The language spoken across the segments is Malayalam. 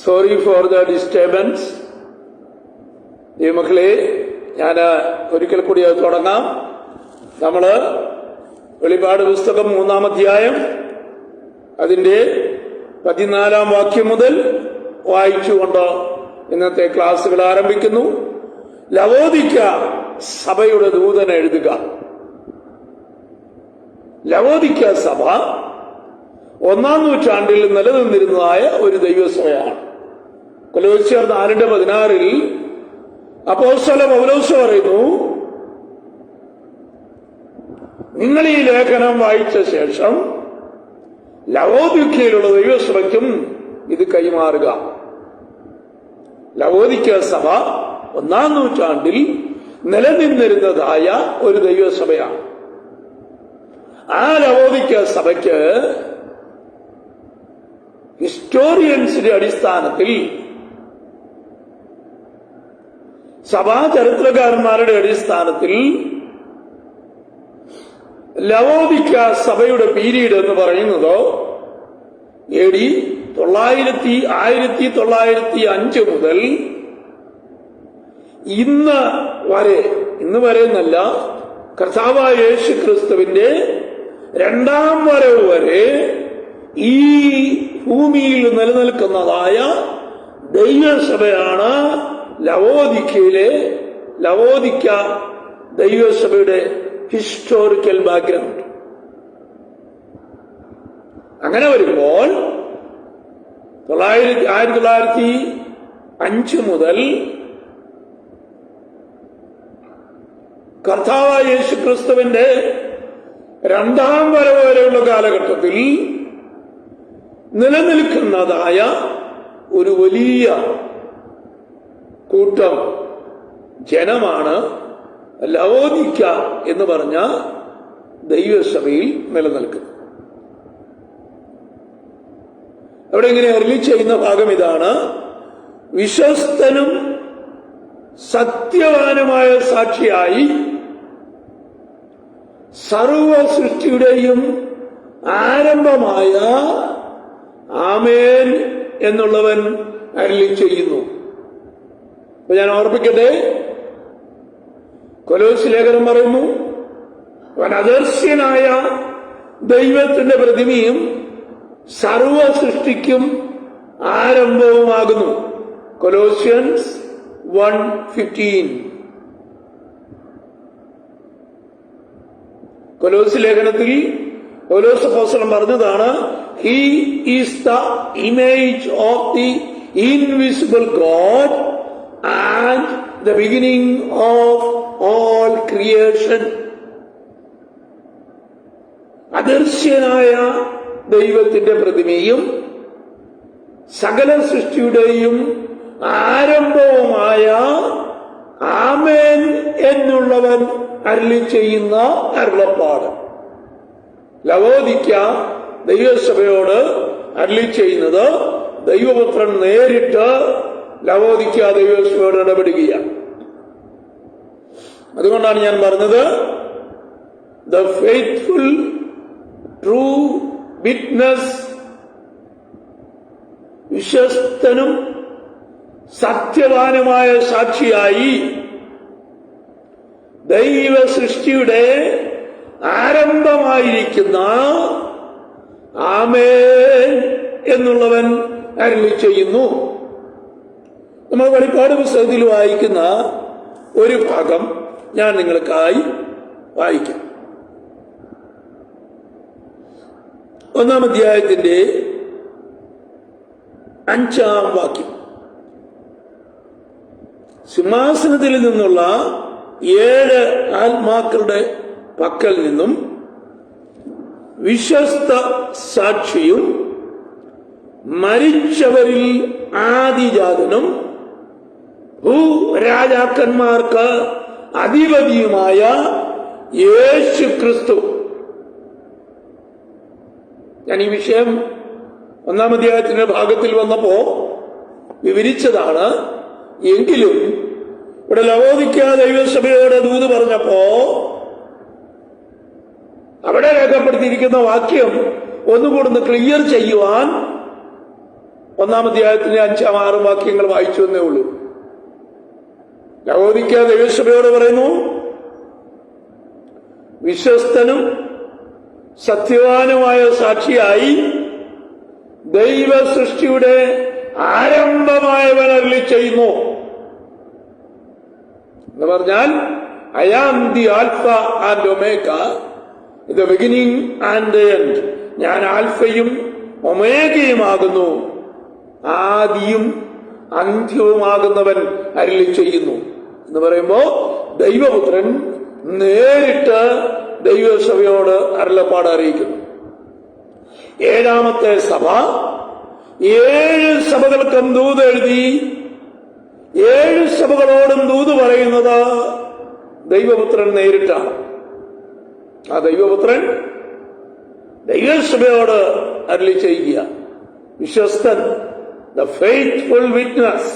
Sorry for the disturbance. മക്കളെ, ഞാൻ ഒരിക്കൽ കൂടി അത് തുടങ്ങാം. നമ്മൾ വെളിപാട് പുസ്തകം 3-ാം അധ്യായം അതിന്റെ 14-ാം വാക്യം മുതൽ വായിച്ചുകൊണ്ട് ഇന്നത്തെ ക്ലാസ്സുകൾ ആരംഭിക്കുന്നു. ലവോദിക്ക സഭയുടെ ദൂതൻ എഴുതുക. ലവോദിക്ക സഭ 1-ാം നൂറ്റാണ്ടിൽ നിലനിന്നിരുന്നതായ ഒരു ദൈവസഭയാണ്. കൊലോസ്യർ 4:16 അപ്പോസ്തലൻ പൗലോസ് പറയുന്നു, നിങ്ങൾ ഈ ലേഖനം വായിച്ച ശേഷം ലവോദിക്കയിലുള്ള ദൈവസഭയ്ക്കും ഇത് കൈമാറുക. ലവോദിക്ക സഭ 1-ാം നൂറ്റാണ്ടിൽ നിലനിന്നിരുന്നതായ ഒരു ദൈവസഭയാണ്. ആ ലവോദിക്ക സഭയ്ക്ക് ഹിസ്റ്റോറിയൻസിന്റെ അടിസ്ഥാനത്തിൽ, സഭാ ചരിത്രകാരന്മാരുടെ അടിസ്ഥാനത്തിൽ ലവോദിക്ക സഭയുടെ പീരീഡ് എന്ന് പറയുന്നത് AD 1905 മുതൽ ഇന്ന് വരെ എന്നല്ല, കർത്താവായ യേശു ക്രിസ്തുവിന്റെ 2-ാം വരവ് വരെ ഈ ഭൂമിയിൽ നിലനിൽക്കുന്നതായ ദൈവസഭയാണ് ലവോദിക്ക ദൈവസഭയുടെ ഹിസ്റ്റോറിക്കൽ ബാക്ക്ഗ്രൗണ്ട്. അങ്ങനെ വരുമ്പോൾ 1905 മുതൽ കർത്താവായ യേശു ക്രിസ്തുവിന്റെ 2-ാം വരവ് വരെയുള്ള കാലഘട്ടത്തിൽ നിലനിൽക്കുന്നതായ ഒരു വലിയ കൂട്ടം ജനമാണ് ലവോദിക്ക എന്ന് പറഞ്ഞ ദൈവസഭയിൽ നിലനിൽക്കുന്നത്. അവിടെ ഇങ്ങനെ അരുളി ചെയ്യുന്ന ഭാഗം ഇതാണ്: വിശ്വസ്തനും സത്യവാനുമായ സാക്ഷിയായി സർവ സൃഷ്ടിയുടെയും ആരംഭമായ ആമേൻ എന്നുള്ളവൻ അരുളി ചെയ്യുന്നു. അപ്പൊ ഞാൻ ഓർപ്പിക്കട്ടെ, കൊലോസ്യ ലേഖനം പറയുന്നു, അവൻ അദർശ്യനായ ദൈവത്തിന്റെ പ്രതിമയും സർവ സൃഷ്ടിക്കും ആരംഭവുമാകുന്നു. കൊലോസ്യൻസ് 1:15. കൊലോസ്യ ലേഖനത്തിൽ പൗലോസ് അപ്പോസ്തലൻ പറഞ്ഞതാണ്, he is the image of the invisible God and the beginning of all creation. അദർശ്യനായ ദൈവത്തിന്റെ പ്രതിമയും സകല സൃഷ്ടിയുടെയും ആരംഭവുമായ ആമേൻ എന്നുള്ളവൻ അരുളി ചെയ്യുന്ന അരുളപ്പാട്. ലവോദിക്ക ദൈവസഭയോട് അരുളി ചെയ്യുന്നത് ദൈവപുത്രൻ നേരിട്ട് ലവോദിക്ക ദൈവസഭയോട് ഇടപെടുകയാണ്. അതുകൊണ്ടാണ് ഞാൻ പറഞ്ഞത്, ദ ഫെയ്ത്ത്ഫുൾ ട്രൂ വിറ്റ്നസ്, വിശ്വസ്തനും സത്യവാനുമായ സാക്ഷിയായി ദൈവ സൃഷ്ടിയുടെ ആരംഭമായിരിക്കുന്ന ആമേൻ എന്നുള്ളവൻ അരുളി ചെയ്യുന്നു. നമ്മൾ വെളിപ്പാട് പുസ്തകത്തിൽ വായിക്കുന്ന ഒരു ഭാഗം ഞാൻ നിങ്ങൾക്കായി വായിക്കാം. 1-ാം അധ്യായത്തിന്റെ 5-ാം വാക്യം. സിംഹാസനത്തിൽ നിന്നുള്ള 7 ആത്മാക്കളുടെ പക്കൽ നിന്നും വിശ്വസ്ത സാക്ഷിയും മരിച്ചവരിൽ ആദിജാതനും ഭൂരാജാക്കന്മാർക്ക് അധിപതിയുമായ യേശു ക്രിസ്തു. ഞാൻ ഈ വിഷയം 1-ാം അധ്യായത്തിന്റെ ഭാഗത്തിൽ വന്നപ്പോ വിവരിച്ചതാണ്. എങ്കിലും ഇവിടെ ലവോദിക്ക ദൈവസഭയോട് ദൂത് പറഞ്ഞപ്പോ അവിടെ രേഖപ്പെടുത്തിയിരിക്കുന്ന വാക്യം ഒന്നുകൂടെ ക്ലിയർ ചെയ്യുവാൻ 1-ാം അധ്യായത്തിന്റെ 5-ും 6-ഉം വാക്യങ്ങൾ വായിച്ചു എന്നേ ഉള്ളൂ. ലവോദിക്ക ദൈവസഭയോട് പറയുന്നു, വിശ്വസ്തനും സത്യവാനുമായ സാക്ഷിയായി ദൈവ സൃഷ്ടിയുടെ ആരംഭമായവൻ അരുളി ചെയ്യുന്നു എന്ന് പറഞ്ഞാൽ, I am the alpha and omega, the beginning and the end. ഞാൻ ആൽഫയും ഒമേഗയുമാകുന്നു, ആദിയും അന്ത്യവുമാകുന്നവൻ അരുളി ചെയ്യുന്നു എന്ന് പറയുമ്പോ ദൈവപുത്രൻ നേരിട്ട് ദൈവസഭയോട് അരുളപ്പാട് അറിയിക്കുന്നു. 7-ാമത്തെ സഭ 7 സഭകൾക്കും ദൂത് എഴുതി 7 സഭകളോടും ദൂത് പറയുന്നത് ദൈവപുത്രൻ നേരിട്ടാണ്. ആ ദൈവപുത്രൻ ദൈവസഭയോട് അരുളി ചെയ്യുക. വിശ്വസ്തൻ, ദ ഫെയ്ത്ത്ഫുൾ വിറ്റ്നസ്.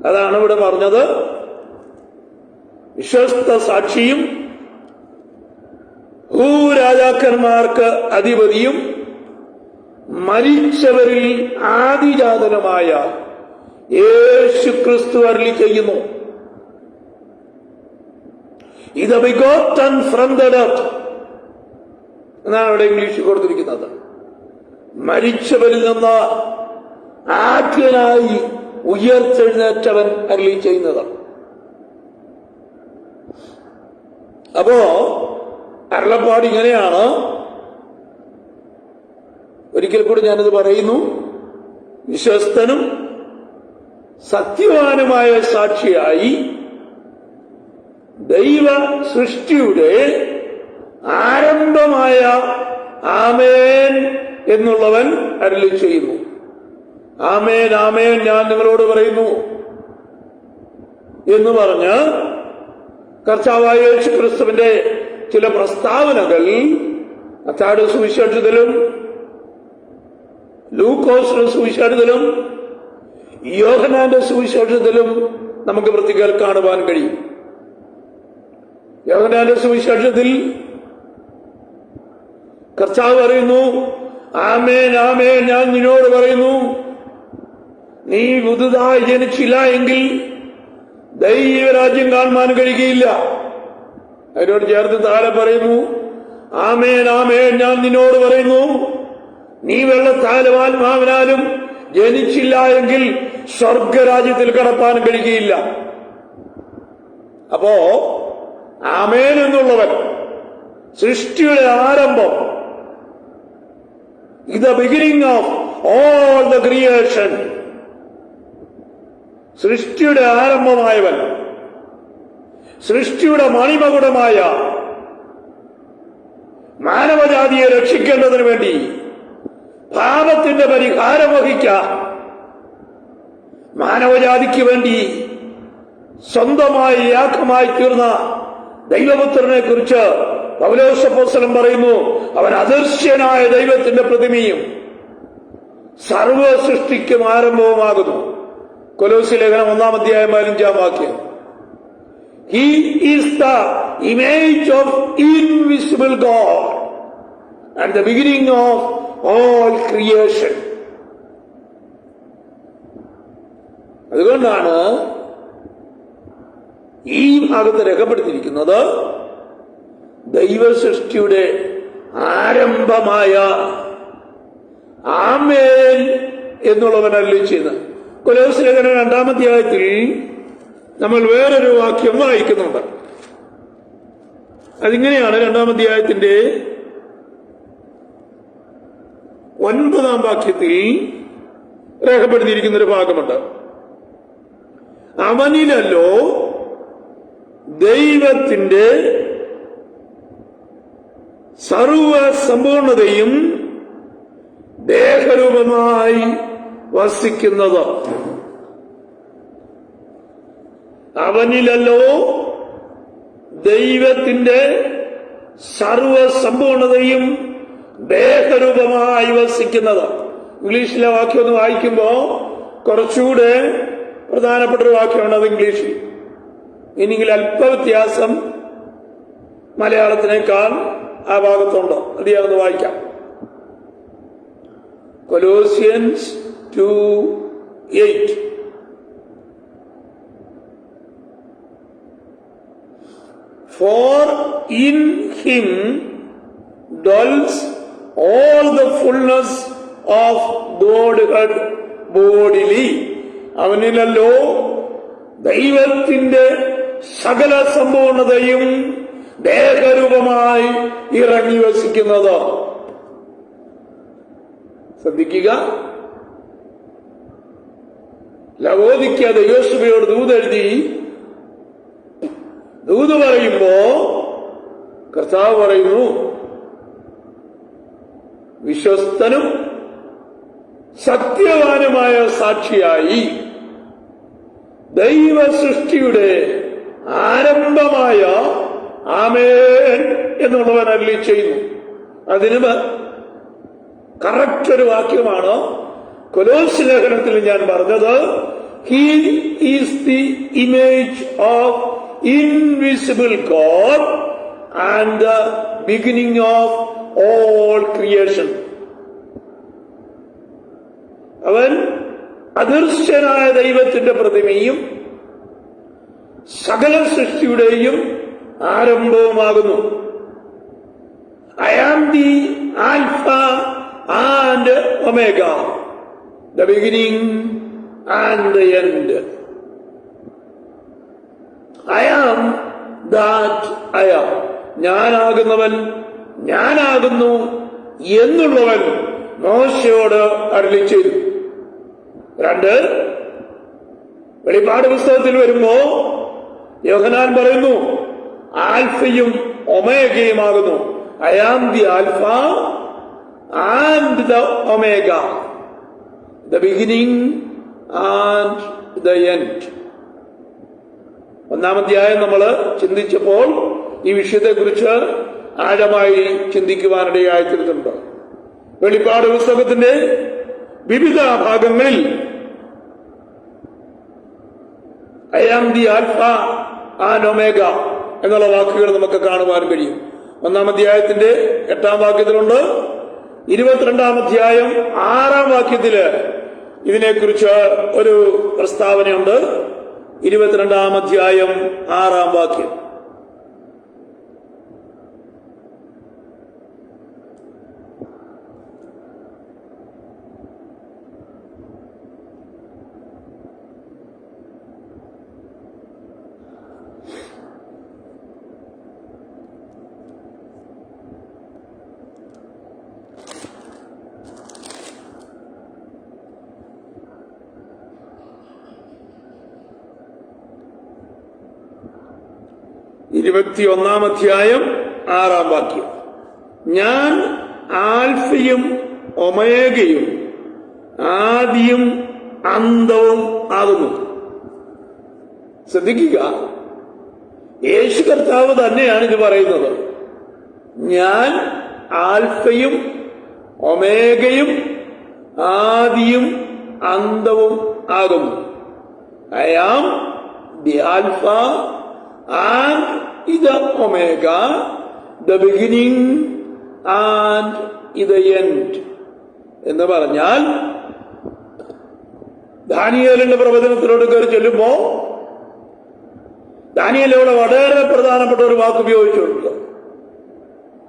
അതാണ് ഇവിടെ പറഞ്ഞത്. വിശ്വസ്ത സാക്ഷിയും ഭൂരാജാക്കന്മാർക്ക് അധിപതിയും മരിച്ചവരിൽ ആദിജാതനുമായ യേശു ക്രിസ്തു അരുളി ചെയ്യുന്നു. ഇത് ബിഗോട്ടൻ ഫ്രം ദ ഡെത്ത് എന്നാണ് ഇവിടെ ഇംഗ്ലീഷിൽ കൊടുത്തിരിക്കുന്നത്. മരിച്ചവരിൽ നിന്ന് ആദ്യനായി ഉയർത്തെഴുന്നേറ്റവൻ അരുളി ചെയ്യുന്നത്. അപ്പോ അരുളപ്പാട് ഇങ്ങനെയാണ്. ഒരിക്കൽ കൂടി ഞാനിത് പറയുന്നു. വിശ്വസ്തനും സത്യവാനുമായ സാക്ഷിയായി ദൈവ സൃഷ്ടിയുടെ ആരംഭമായ ആമേൻ എന്നുള്ളവൻ അരുളി ചെയ്യുന്നു. ആമേൻ ആമേൻ ഞാൻ നിങ്ങളോട് പറയുന്നു എന്ന് പറഞ്ഞ് കർത്താവായ യേശു ക്രിസ്തുവിന്റെ ചില പ്രസ്താവനകൾ മത്തായിയുടെ സുവിശേഷത്തിലും ലൂക്കോസിന്റെ സുവിശേഷത്തിലും യോഹന്നാന്റെ സുവിശേഷത്തിലും നമുക്ക് പ്രത്യേകം കാണുവാൻ കഴിയും. യോഹന്നാന്റെ സുവിശേഷത്തിൽ കർത്താവ് പറയുന്നു, ആമേൻ ആമേൻ ഞാൻ നിന്നോട് പറയുന്നു, നീ പുതുതായി ജനിച്ചില്ല എങ്കിൽ ദൈവരാജ്യം കാണുവാൻ കഴിയുകയില്ല. അതിനോട് ചേർത്ത് താഴെ പറയുന്നു, ആമേൻ ആമേൻ ഞാൻ നിന്നോട് പറയുന്നു, നീ വെള്ളത്താലും ആത്മാവിനാലും ജനിച്ചില്ല എങ്കിൽ സ്വർഗരാജ്യത്തിൽ കടപ്പാൻ കഴിയുകയില്ല. അപ്പോ ആമേൻ എന്നുള്ളവൻ സൃഷ്ടിയുടെ ആരംഭം, ഇത് beginning of all the creation, സൃഷ്ടിയുടെ ആരംഭമായവൻ, സൃഷ്ടിയുടെ മണിമകുടമായ മാനവജാതിയെ രക്ഷിക്കേണ്ടതിന് വേണ്ടി പാപത്തിന്റെ പരിഹാരം വഹിക്കാൻ മാനവജാതിക്ക് വേണ്ടി സ്വന്തമായി യാഗമായി തീർന്ന ദൈവപുത്രനെ കുറിച്ച് പൗലോസ് അപ്പോസ്തലൻ പറയുന്നു, അവൻ അദൃശ്യനായ ദൈവത്തിന്റെ പ്രതിമയും സർവ സൃഷ്ടിക്കും ആരംഭവുമാകുന്നു. കൊലോസ്യ ലേഖനം 1-ാം അധ്യായം 15-ാം വാക്യം. He is the image of invisible God and the beginning of all creation. അതുകൊണ്ടാണ് ഈ ഭാഗത്ത് രേഖപ്പെടുത്തിയിരിക്കുന്നത് ദൈവസൃഷ്ടിയുടെ ആരംഭമായ ആമേൻ എന്നുള്ളവൻ അരുളി ചെയ്യുന്നത്. കൊലോസ്യ ലേഖനം 2-ാം അധ്യായത്തിൽ നമ്മൾ വേറൊരു വാക്യം വായിക്കുന്നുണ്ട്. അതിങ്ങനെയാണ്. 2-ാം അധ്യായത്തിന്റെ 9-ാം വാക്യത്തിൽ രേഖപ്പെടുത്തിയിരിക്കുന്നൊരു ഭാഗമുണ്ട്. അവനിലല്ലോ ദൈവത്തിന്റെ സർവസമ്പൂർണതയും ദേഹരൂപമായി വസിക്കുന്നത്. അവനിലല്ലോ ദൈവത്തിന്റെ സർവസമ്പൂർണതയും ദേഹരൂപമായി വസിക്കുന്നത്. ഇംഗ്ലീഷിലെ വാക്യം ഒന്ന് വായിക്കുമ്പോ കുറച്ചുകൂടെ പ്രധാനപ്പെട്ട ഒരു വാക്യമാണ് അത് ഇംഗ്ലീഷിൽ. ഇനിയെങ്കിൽ അല്പ വ്യത്യാസം മലയാളത്തിനേക്കാൾ ആ ഭാഗത്തുണ്ട്. അത് ഞാനൊന്ന് വായിക്കാം. Colossians 2:8. For in him dwells all the fullness of Godhead bodily. അവനിലല്ലോ ദൈവത്തിന്റെ സകല സമ്പൂർണതയും ദേഹരൂപമായി ഇറങ്ങി വസിക്കുന്നത്. ശ്രദ്ധിക്കുക, ലവോദിക്ക ദൈവസഭയോട് ദൂതെഴുതി ദൂത് പറയുമ്പോ കർത്താവ് പറയുന്നു, വിശ്വസ്തനും സത്യവാനുമായ സാക്ഷിയായി ദൈവ സൃഷ്ടിയുടെ ആരംഭമായ ആമേൻ എന്നുള്ളവൻ അരുളി ചെയ്യുന്നു. അതിന് കറക്റ്റ് ഒരു വാക്യമാണ് കൊലോസ്യ ലേഖനത്തിൽ ഞാൻ പറഞ്ഞത്. He is the image of invisible God and the beginning of all creation. അവൻ അദൃശ്യനായ ദൈവത്തിന്റെ പ്രതിമയും സകല സൃഷ്ടിയുടെയും ആരംഭവുമാകുന്നു. I am the alpha and omega, the beginning and the end. I am that I am. ഞാനാകുന്നവൻ ഞാനാകുന്നു എന്നുള്ളവൻ മോശയോട് അരുളി ചെയ്തു. 2 വെളിപ്പാട് പുസ്തകത്തിൽ വരുമ്പോ യോഹന്നാൻ പറയുന്നു, ആൽഫയും ഒമേഗയുമാകുന്നു. I am the alpha and the Omega, the beginning and the end. 1-ാം അധ്യായം നമ്മൾ ചിന്തിച്ചപ്പോൾ ഈ വിഷയത്തെക്കുറിച്ച് ആഴമായി ചിന്തിക്കുവാനിടയായി തീർന്നിട്ടുണ്ട്. വെളിപ്പാട് പുസ്തകത്തിന്റെ വിവിധ ഭാഗങ്ങളിൽ I am the alpha and omega എന്നുള്ള വാക്കുകൾ നമുക്ക് കാണുവാൻ കഴിയും. 1-ാം അധ്യായത്തിന്റെ 8-ാം വാക്യത്തിലുണ്ട്. 22-ാം അധ്യായം 6-ാം വാക്യത്തില് ഇതിനെക്കുറിച്ച് ഒരു പ്രസ്താവനയുണ്ട്. 22-ാം അധ്യായം 6-ാം വാക്യം. ാം അധ്യായം 6-ാം വാക്യം. ഞാൻ ആൽഫയും ഒമേഗയും ആദിയും അന്തവും ആകുന്നു. ശ്രദ്ധിക്കുക, യേശു കർത്താവ് തന്നെയാണ് ഇത് പറയുന്നത്. ഞാൻ ആൽഫയും ഒമേഗയും ആദിയും അന്തവും ആകുന്നു. I am the alpha and the omega, the beginning and the end. എന്ന് പറഞ്ഞാൽ ദാനിയേലിന്റെ പ്രവചനത്തിലോട് കയറി ചെല്ലുമ്പോ ദാനിയേലോട് വളരെ പ്രധാനപ്പെട്ട ഒരു വാക്ക് ഉപയോഗിച്ചിട്ടുണ്ട്.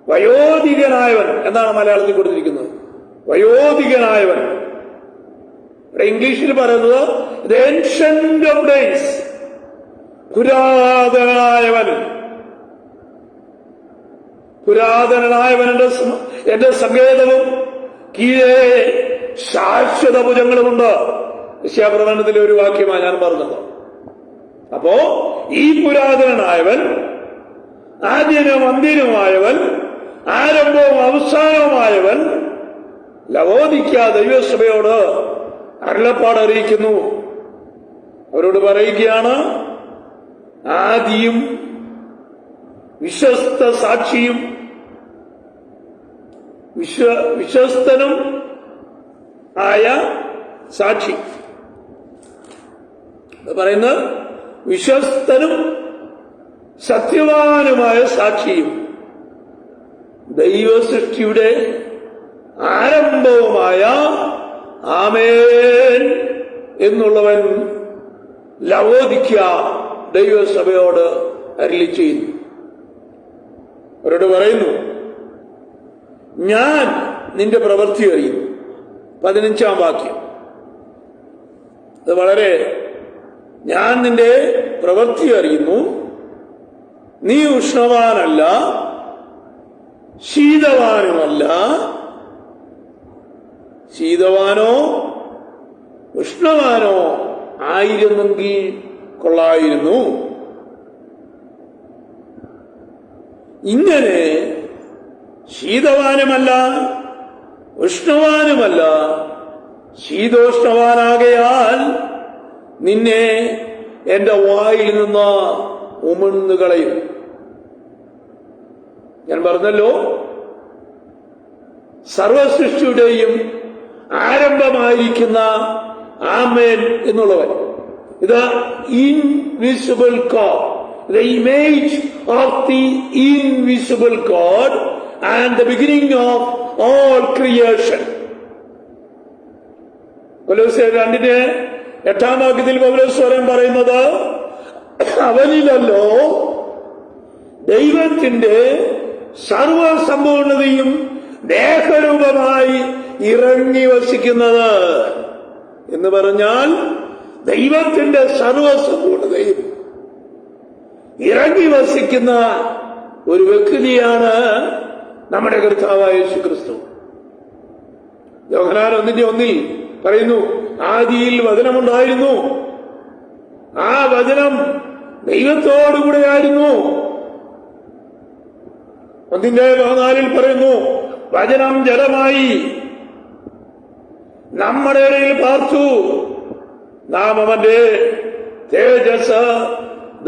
വയോധികനായവൻ എന്നാണ് മലയാളത്തിൽ കൊടുത്തിരിക്കുന്നത്. വയോധികനായവൻ. ഇംഗ്ലീഷിൽ പറയുന്നത് the ancient of days, പുരാതനായവൻ. പുരാതനായവൻ എന്റെ സങ്കേതവും കീഴേ ശാശ്വത ഭുജങ്ങളുമുണ്ട്. യശയ്യാപ്രവചനത്തിലെ ഒരു വാക്യമാണ് ഞാൻ പറഞ്ഞത്. അപ്പോ ഈ പുരാതനായവൻ, ആദ്യനും അന്ത്യനുമായവൻ, ആരംഭവും അവസാനവുമായവൻ ലവോദിക്ക ദൈവസഭയോട് അരുളപ്പാട് അറിയിക്കുന്നു. അവരോട് പറയുകയാണ്, ആദിയും വിശ്വസ്ത സാക്ഷിയും വിശ്വസ്തനും ആയ സാക്ഷി. പറയുന്നത് വിശ്വസ്തനും സത്യവാനുമായ സാക്ഷിയും ദൈവസൃഷ്ടിയുടെ ആരംഭവുമായ ആമേൻ എന്നുള്ളവൻ ലവോദിക്ക ദൈവസഭയോട് അരുളി ചെയ്യുന്നു. അവരോട് പറയുന്നു, ഞാൻ നിന്റെ പ്രവൃത്തി അറിയുന്നു. 15-ാം വാക്യം. അത് വളരെ, ഞാൻ നിന്റെ പ്രവൃത്തി അറിയുന്നു, നീ ഉഷ്ണവാനല്ല ശീതവാനുമല്ല. ശീതവാനോ ഉഷ്ണവാനോ ആയിരുന്നെങ്കിൽ കൊള്ളായിരുന്നു. ഇങ്ങനെ ശീതവാനുമല്ല ഉഷ്ണവാനുമല്ല ശീതോഷ്ണവാനാകയാൽ നിന്നെ എന്റെ വായിൽ നിന്ന് ഉമിഴ്ന്നുകളയും. ഞാൻ പറഞ്ഞല്ലോ, സർവസൃഷ്ടിയുടെയും ആരംഭമായിരിക്കുന്ന ആമേൻ എന്നുള്ളവൻ, ഇത് invisible God, the image of the invisible God and the beginning of all creation. കൊലോസ്യർ 2-8 വാക്യത്തിൽ പൗലോസ് പറയുന്നത്, അവനിലല്ലോ ദൈവത്തിന്റെ സർവസമ്പൂർണതയും ദേഹരൂപമായി ഇറങ്ങി വസിക്കുന്നത് എന്ന് പറഞ്ഞാൽ, ദൈവത്തിന്റെ സർവസമ്പൂർണതയും ഇറങ്ങി വസിക്കുന്ന ഒരു വ്യക്തിയാണ് നമ്മുടെ കർത്താവായ യേശുക്രിസ്തു. യോഹന്നാൻ 1:1 പറയുന്നു, ആദിയിൽ വചനമുണ്ടായിരുന്നു, ആ വചനം ദൈവത്തോടുകൂടെയായിരുന്നു. 1:14 പറയുന്നു, വചനം ജഡമായി നമ്മുടെ ഇടയിൽ പാർത്തു, നാം അവന്റെ തേജസ്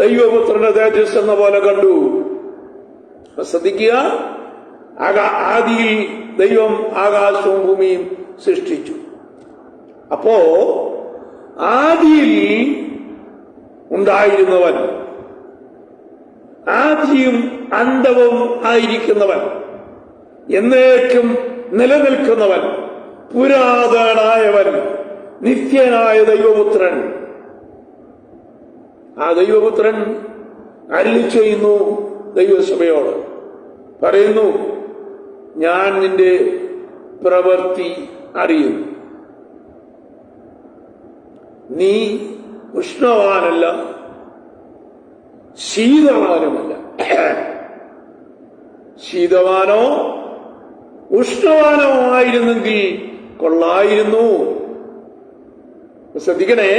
ദൈവപുത്രന്റെ തേജസ് എന്ന പോലെ കണ്ടു. ശ്രദ്ധിക്കുക, ആദിയിൽ ദൈവം ആകാശവും ഭൂമിയും സൃഷ്ടിച്ചു. അപ്പോ ആദിയിൽ ഉണ്ടായിരുന്നവൻ, ആദിയും അന്തവും ആയിരിക്കുന്നവൻ, എന്നേക്കും നിലനിൽക്കുന്നവൻ, പുരാതനായവൻ, നിത്യനായ ദൈവപുത്രൻ. ആ ദൈവപുത്രൻ അരുളി ചെയ്യുന്നു ദൈവസഭയോട്, പറയുന്നു, ഞാൻ നിന്റെ പ്രവൃത്തി അറിയുന്നു, നീ ഉഷ്ണവാനല്ല ശീതവാനുമല്ല. ശീതവാനോ ഉഷ്ണവാനോ ആയിരുന്നെങ്കിൽ കൊള്ളായിരുന്നു. ശ്രദ്ധിക്കണേ,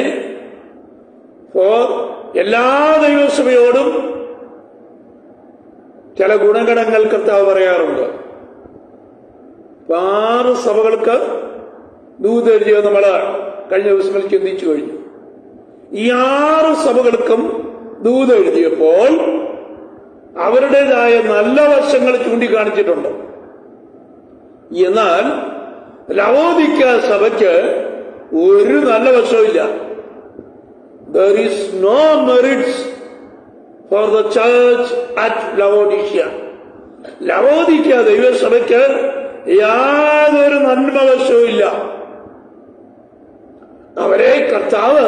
എല്ലാ ദൈവസഭയോടും ചില ഗുണഗണങ്ങൾ കർത്താവ് പറയാറുണ്ട്. 6 സഭകൾക്ക് ദൂതെഴുതിയോ നമ്മൾ കഴിഞ്ഞ ദിവസങ്ങളിൽ ചിന്തിച്ചു കഴിഞ്ഞു. ഈ 6 സഭകൾക്കും ദൂതെഴുതിയപ്പോൾ അവരുടേതായ നല്ല വശങ്ങൾ ചൂണ്ടിക്കാണിച്ചിട്ടുണ്ട്. എന്നാൽ ലവോദിക്ക സഭയ്ക്ക് ഒരു നല്ല വശമില്ല. There is no merits for the church at Laodicea. ലവോദിക്ക ദൈവസഭയ്ക്ക് യാതൊരു നന്മവശവുമില്ല. അവരെ കർത്താവ്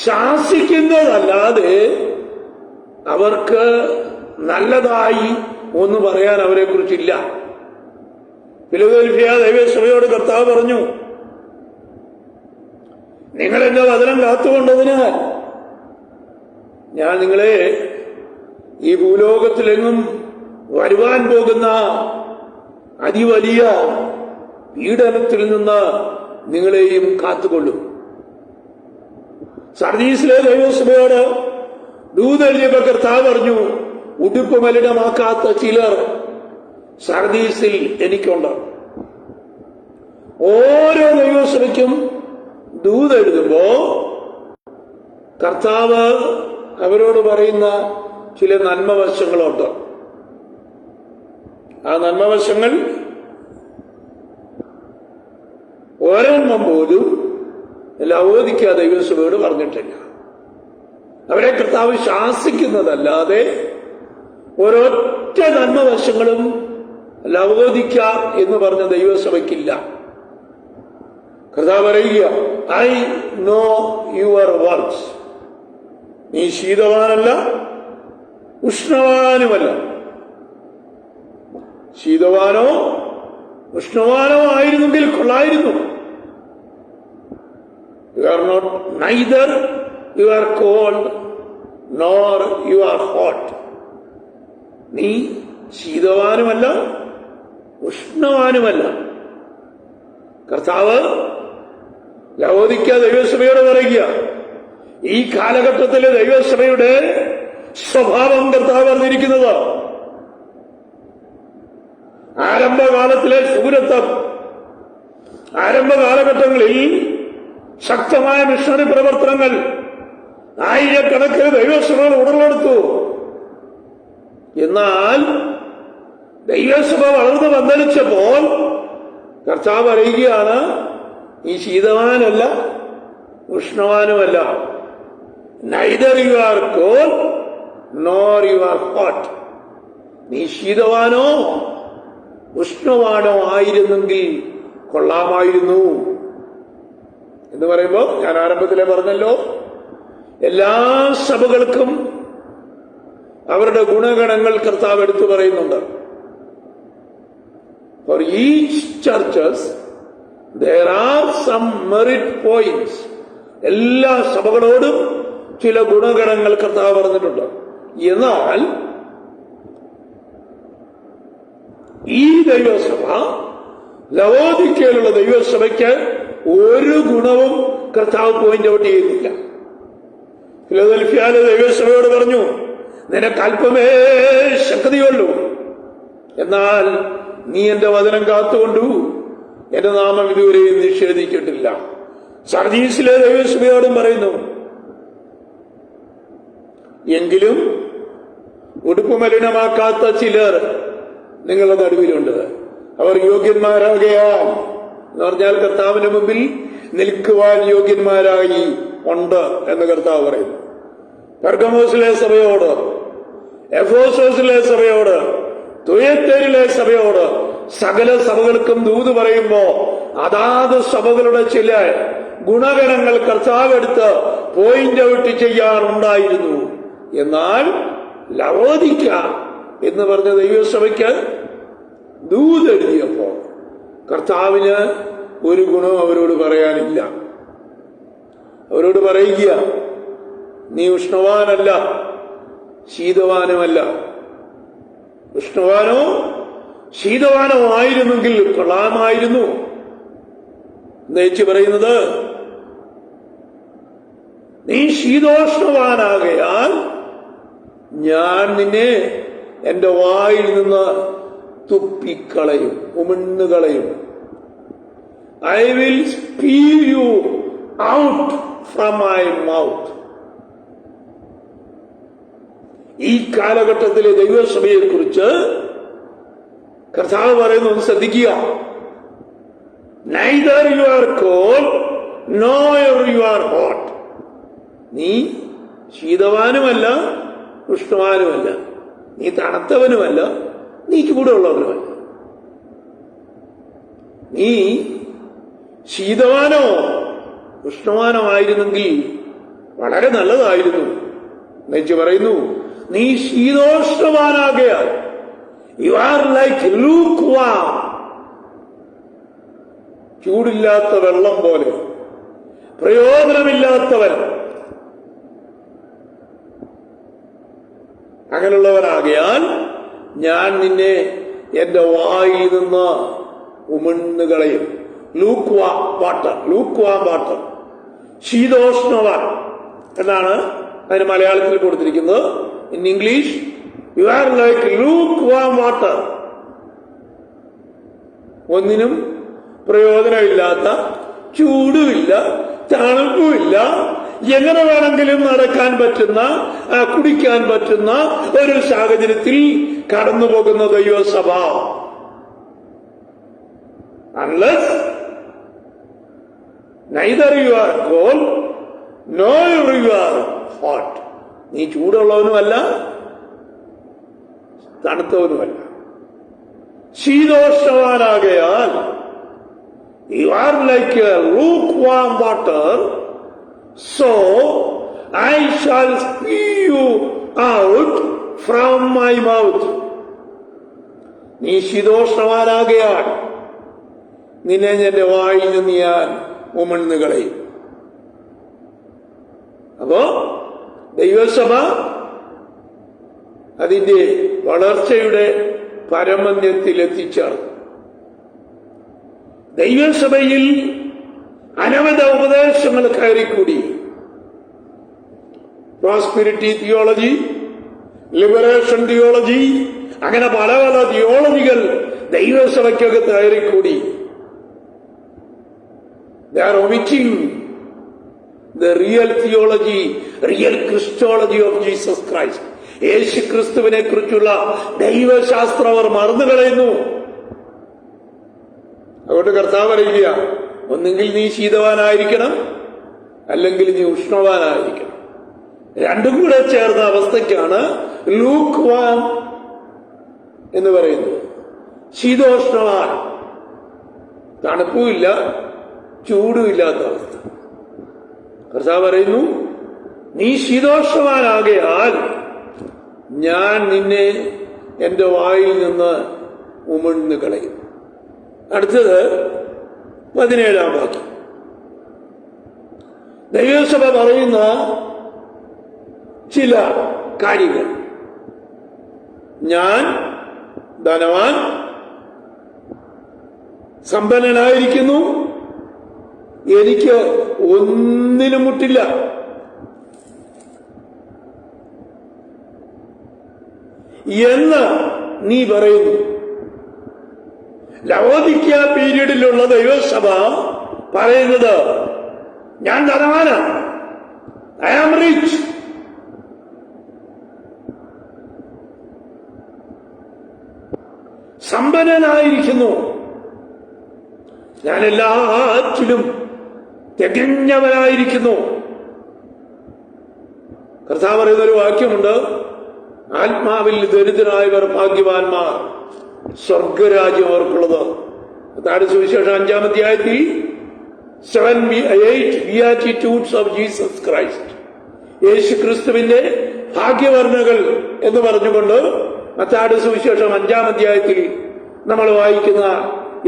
ശാസിക്കുന്നതല്ലാതെ അവർക്ക് നല്ലതായി ഒന്ന് പറയാൻ അവരെ കുറിച്ചില്ല. ഫിലദൽഫിയ ദൈവസഭയോട് കർത്താവ് പറഞ്ഞു, നിങ്ങൾ എന്റെ വചനം കാത്തുകൊണ്ടതിനാൽ ഞാൻ നിങ്ങളെ ഈ ഭൂലോകത്തിലെങ്ങും വരുവാൻ പോകുന്ന അതിവലിയ പീഡനത്തിൽ നിന്ന് നിങ്ങളെയും കാത്തുകൊള്ളും. സർദീസിലെ ദൈവസഭയോട് ദൂതെഴുതിയപ്പോൾ കർത്താവ് പറഞ്ഞു, ഉടുപ്പ് മലിനമാക്കാത്ത ചിലർ സർദീസിൽ എനിക്കുണ്ട്. ഓരോ ദൈവസഭയ്ക്കും ദൂതെഴുതുമ്പോ കർത്താവ് അവരോട് പറയുന്ന ചില നന്മവശങ്ങളുണ്ട്. ആ നന്മവശങ്ങൾ ഒരെണ്ണം പോലും ലവോദിക്ക ദൈവസഭയോട് പറഞ്ഞിട്ടില്ല. അവരെ ലവോദിക്ക എന്ന് പറഞ്ഞ ദൈവസഭയ്ക്കില്ല. കർത്താവ് പറയുക, ഐ നോ യുവർ വർക്ക്സ്. നീ ശീതവാനല്ല, ഉഷ്ണവാനുമല്ല. ശീതവാനോ ഉഷ്ണവാനോ ആയിരുന്നെങ്കിൽ കൊള്ളായിരുന്നു. You are not neither you are cold nor you are hot. നീ ശീതവാനുമല്ല, ഉഷ്ണവാനുമല്ല. കർത്താവ് ലവോദിക്ക ദൈവസഭയോട് പറയുക, ഈ കാലഘട്ടത്തിലെ ദൈവസഭയുടെ സ്വഭാവം കർത്താവ് പറഞ്ഞിരിക്കുന്നത് ആരംഭകാലത്തിലെ ശൂരത്വം, ആരംഭകാലഘട്ടങ്ങളിൽ ശക്തമായ മിഷണറി പ്രവർത്തനങ്ങൾ, ആയിരക്കണക്കിന് ദൈവസഭകൾ ഉടലെടുത്തു. എന്നാൽ ദൈവസഭ വളർന്നു പന്തലിച്ചപ്പോൾ കർത്താവ് അറിയുകയാണ്, ഈ ശീതവാനല്ല, ഉഷ്ണവാനുമല്ല. Neither you are cold nor you are hot. നീ ശീതവാനോ ഉഷ്ണവാനോ ആയിരുന്നെങ്കിൽ കൊള്ളാമായിരുന്നു എന്ന് പറയുമ്പോൾ, ഞാൻ ആരംഭത്തിലെ പറഞ്ഞല്ലോ, എല്ലാ സഭകൾക്കും അവരുടെ ഗുണഗണങ്ങൾ കർത്താവ് എടുത്തു പറയുന്നുണ്ട്. For each churches there are some merit points. എല്ലാ സഭകളോടും ചില ഗുണഗണങ്ങൾ കർത്താവ് പറഞ്ഞിട്ടുണ്ട്. എന്നാൽ ഈ ദൈവസഭ, ലവോദിക്കയിലുള്ള ദൈവസഭയ്ക്ക് ഒരു ഗുണവും കർത്താവ് പോയിന്റ് ഔട്ട് ചെയ്യുന്നില്ല. ഫിലദൽഫിയയിലെ ദൈവസഭയോട് പറഞ്ഞു, നിനക്ക് അല്പമേ ശക്തിയുള്ളൂ, എന്നാൽ നീ എന്റെ വചനം കാത്തുകൊണ്ടു എന്റെ നാമം ഇതുവരെയും നിഷേധിച്ചിട്ടില്ല. സർദീസിലെ ദൈവസഭയോടും പറയുന്നു, എങ്കിലും ഉടുപ്പ് മലിനമാക്കാത്ത ചിലർ നിങ്ങളുടെ നടുവിലുണ്ട്. അവർ യോഗ്യന്മാരാകയാൽ എന്ന് പറഞ്ഞാൽ കർത്താവിന് മുമ്പിൽ നിൽക്കുവാൻ യോഗ്യന്മാരായി ഉണ്ട് എന്ന് കർത്താവ് പറയുന്നു. പെർഗമോസിലെ സഭയോട്, എഫോസോസിലെ സഭയോട്, തുയത്തേരിലെ സഭയോട്, സകല സഭകൾക്കും ദൂത് പറയുമ്പോ അതാത് സഭകളുടെ ചില ഗുണഗണങ്ങൾ കർത്താവ് എടുത്ത് പോയിന്റ് ഔട്ട് ചെയ്യാറുണ്ടായിരുന്നു. എന്നാൽ ലവോദിക്ക എന്ന് പറഞ്ഞ ദൈവസഭയ്ക്ക് ദൂത് എഴുതിയപ്പോ കർത്താവിന് ഒരു ഗുണവും അവരോട് പറയാനില്ല. അവരോട് പറയുക, നീ ഉഷ്ണവാനല്ല, ശീതവാനുമല്ല. ഉഷ്ണവാനോ ശീതവാനോ ആയിരുന്നെങ്കിൽ കൊള്ളാമായിരുന്നു. നെയ്ച്ച് പറയുന്നത്, നീ ശീതോഷ്ണവാനാകയാൽ ഞാൻ നിന്നെ എന്റെ വായിൽ നിന്ന് തുപ്പിക്കളയും, ഉമിണ്ണുകളയും. I will spew you out from my mouth. ഈ കാലഘട്ടത്തിലെ ദൈവസഭയെ കുറിച്ച് കർത്താവ് പറയുന്നു, ശ്രദ്ധിക്കുക. Neither you are cold nor you are hot. നീ ശീതവാനുമല്ല, ഉഷ്ണവാനുമല്ല. നീ തണുത്തവനുമല്ല, നീ ചൂടുള്ളവനുമല്ല. നീ ശീതവാനോ ഉഷ്ണവാനോ ആയിരുന്നെങ്കിൽ വളരെ നല്ലതായിരുന്നു. എന്നുവെച്ച് പറയുന്നു, നീ ശീതോഷ്ണവാനാകയാൽ യു ആർ ലൈക്ക് ലൂക്ക്വാം. ചൂടില്ലാത്ത വെള്ളം പോലെ, പ്രയോജനമില്ലാത്തവൻ. അങ്ങനെയുള്ളവനാകയാൽ ഞാൻ നിന്നെ എന്റെ വായിൽ നിന്ന് ഉമിണ്ണുകളയും. ലൂക്ക്വാം വാട്ടർ, ശീതോഷ്ണവാൻ എന്നാണ് അതിന് മലയാളത്തിൽ കൊടുത്തിരിക്കുന്നത്. In English, you are like lukewarm water. ഒന്നിനും പ്രയോജനമില്ലാത്ത, ചൂടുമില്ല, തണുപ്പുമില്ല, എങ്ങനെ വേണമെങ്കിലും നടക്കാൻ പറ്റുന്ന, കുടിക്കാൻ പറ്റുന്ന ഒരു സാഹചര്യത്തിൽ കടന്നു പോകുന്ന ദൈവസഭ. Unless neither you are cold nor you are hot. നീ ചൂടുള്ളവനുമല്ല, തണുത്തവനുമല്ല. ശീതോഷ്ണവാനാകയാൽ you are like a lukewarm water, so I shall spew you out from my mouth. നീ ശീതോഷ്ണവാനാകയാൽ നിന്നെ എന്റെ വായിൽ നിന്ന് ഞാൻ ഉമിഴ്ന്നു കളയും. അപ്പോ ദൈവസഭ അതിന്റെ വളർച്ചയുടെ പരമന്യത്തിലെത്തിച്ചേർന്നു. ദൈവസഭയിൽ അനവധി ഉപദേശങ്ങൾ കയറിക്കൂടി. പ്രോസ്പിരിറ്റി തിയോളജി, ലിബറേഷൻ തിയോളജി, അങ്ങനെ പല പല തിയോളജികൾ ദൈവസഭയ്ക്കകത്ത് കയറിക്കൂടി. They are omitting the real theology, real Christology of Jesus Christ. യേശു ക്രിസ്തുവിനെ കുറിച്ചുള്ള ദൈവശാസ്ത്രം അവർ മറന്നു കളയുന്നു. അതുകൊണ്ട് കർത്താവ് പറയുക, ഒന്നെങ്കിൽ നീ ശീതവാനായിരിക്കണം, അല്ലെങ്കിൽ നീ ഉഷ്ണവാനായിരിക്കണം. രണ്ടും കൂടെ ചേർന്ന അവസ്ഥയ്ക്കാണ് ലൂക്ക് വാം എന്ന് പറയുന്നത്. ശീതോഷ്ണവാൻ, തണുപ്പുമില്ല ചൂടുമില്ലാത്ത അവസ്ഥ. കർത്താവ് പറയുന്നു, നീ ശീതോഷ്ണവാനാകയാൽ ഞാൻ നിന്നെ എന്റെ വായിൽ നിന്ന് ഉമിഴ്ന്നു കളയും. അടുത്തത് 17-ാം വാക്യം. ദൈവസഭ പറയുന്ന ചില കാര്യങ്ങൾ. ഞാൻ ധനവാൻ, സമ്പന്നനായിരിക്കുന്നു, എനിക്ക് ഒന്നിനും മുട്ടില്ല. എന്ന് നീ പറയുന്നു. ലവോദിക്ക പീരീഡിലുള്ള ദൈവസഭ പറയുന്നത്, ഞാൻ ധനവാനാണ്, ഐ ആം റിച്ച്. സമ്പന്നനായിരിക്കുന്നു, ഞാൻ എല്ലാറ്റിലും തികഞ്ഞവനായിരിക്കുന്നു. കർത്താവ് പറയുന്നൊരു വാക്യമുണ്ട്, ആത്മാവിൽ ദരിദ്രരായവർ ഭാഗ്യവാന്മാർ, സ്വർഗരാജ്യം അവർക്കുള്ളത്. അതാണ് സുവിശേഷം 5-ാം അധ്യായത്തിൽ 7-8 ബിയാറ്റിറ്റ്യൂഡ്സ് ഓഫ് ജീസസ് ക്രൈസ്റ്റ്, യേശു ക്രിസ്തുവിന്റെ ഭാഗ്യവർണ്ണകൾ എന്ന് പറഞ്ഞുകൊണ്ട് മത്തായിയുടെ സുവിശേഷം 5-ാം അധ്യായത്തിൽ നമ്മൾ വായിക്കുന്ന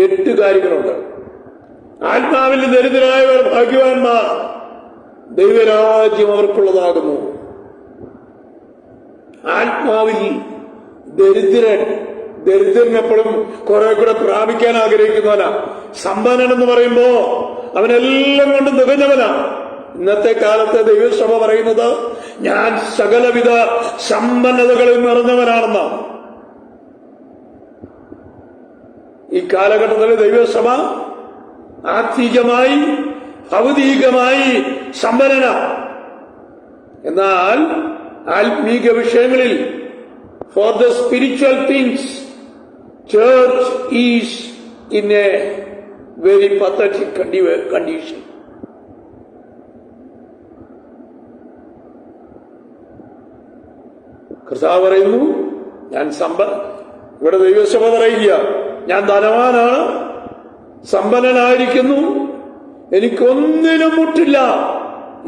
8 കാര്യങ്ങളുണ്ട്. ആത്മാവിൽ ദരിദ്രരായവർ ഭാഗ്യവാന്മാർ, ദൈവരാജ്യം അവർക്കുള്ളതാകുന്നു. ആത്മാവിൽ ദരിദ്രനെപ്പോഴും കുറെ കൂടെ പ്രാപിക്കാൻ ആഗ്രഹിക്കുന്നവനാ. സമ്പന്നൻ എന്ന് പറയുമ്പോ അവനെല്ലാം കൊണ്ടും തികഞ്ഞവനാ. ഇന്നത്തെ കാലത്തെ ദൈവസഭ പറയുന്നത്, ഞാൻ സകലവിധ സമ്പന്നതകളിൽ നിറഞ്ഞവനാണെന്നാണ്. ഈ കാലഘട്ടത്തിൽ ദൈവസഭ ആത്മീകമായി ഭൗതികമായി സമ്പന്നന. എന്നാൽ ആത്മീക വിഷയങ്ങളിൽ, for the spiritual things, church is in A very pathetic condition. കർത്താവ് പറയുന്നു, ഞാൻ ഇവിടെ ദൈവസഭ പറയുക, ഞാൻ ധനവാനാണ്, സമ്പന്നനായിരിക്കുന്നു, എനിക്കൊന്നിനും മുട്ടില്ല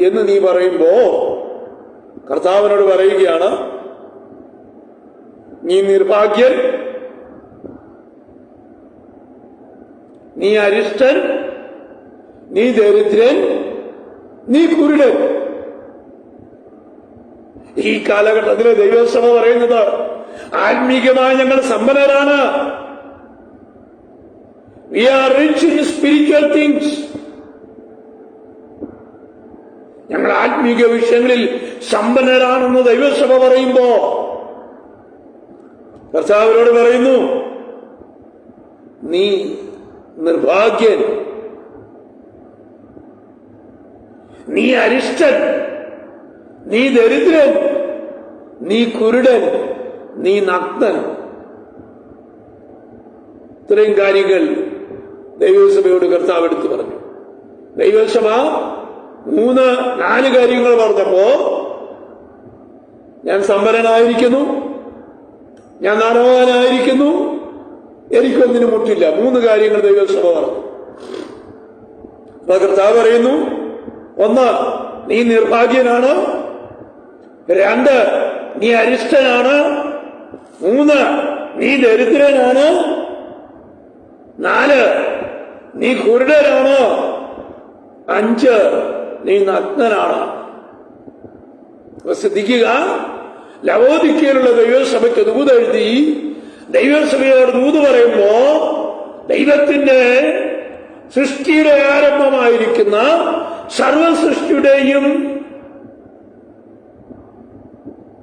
എന്ന് നീ പറയുമ്പോ കർത്താവിനോട് പറയുകയാണ്, നീ നിർഭാഗ്യൻ, നീ അരിഷ്ടൻ, നീ ദരിദ്രൻ, നീ കുരുടൻ. ഈ കാലഘട്ടത്തിലെ ദൈവസഭ പറയുന്നത്, ആത്മീകമായി ഞങ്ങൾ സമ്പന്നരാണ്, we are rich in spiritual things. ഞങ്ങൾ ആത്മീക വിഷയങ്ങളിൽ സമ്പന്നരാണെന്ന് ദൈവസഭ പറയുമ്പോ കർത്താവിനോട് പറയുന്നു, നീ നിർഭാഗ്യൻ, നീ അരിഷ്ടൻ, നീ ദരിദ്രൻ, നീ കുരുടൻ, നീ നഗ്നൻ. ഇത്രയും കാര്യങ്ങൾ ദൈവസഭയോട് കർത്താവ് എടുത്തു പറഞ്ഞു. ദൈവസഭ 3-4 കാര്യങ്ങൾ പറഞ്ഞപ്പോ, ഞാൻ സമ്പന്നനായിരിക്കുന്നു, ഞാൻ ധനവാനായിരിക്കുന്നു, എനിക്കൊന്നിനും മുട്ടില്ല. 3 കാര്യങ്ങൾ ദൈവസഭ പറഞ്ഞു. കർത്താവ് പറയുന്നു, 1, നീ നിർഭാഗ്യനാണ്. 2, നീ അരിഷ്ടനാണ്. 3, നീ ദരിദ്രനാണ്. 4, നീ കുരുടനാണ്. 5, നീ നഗ്നനാണ്. ശ്രദ്ധിക്കുക, ലവോദിക്കയിലുള്ള ദൈവസഭയ്ക്ക് ദൂത് എഴുതി ദൈവസഭയോട് ദൂത് പറയുമ്പോ ദൈവത്തിന്റെ സൃഷ്ടിയുടെ ആരംഭമായിരിക്കുന്ന സർവസൃഷ്ടിയുടെയും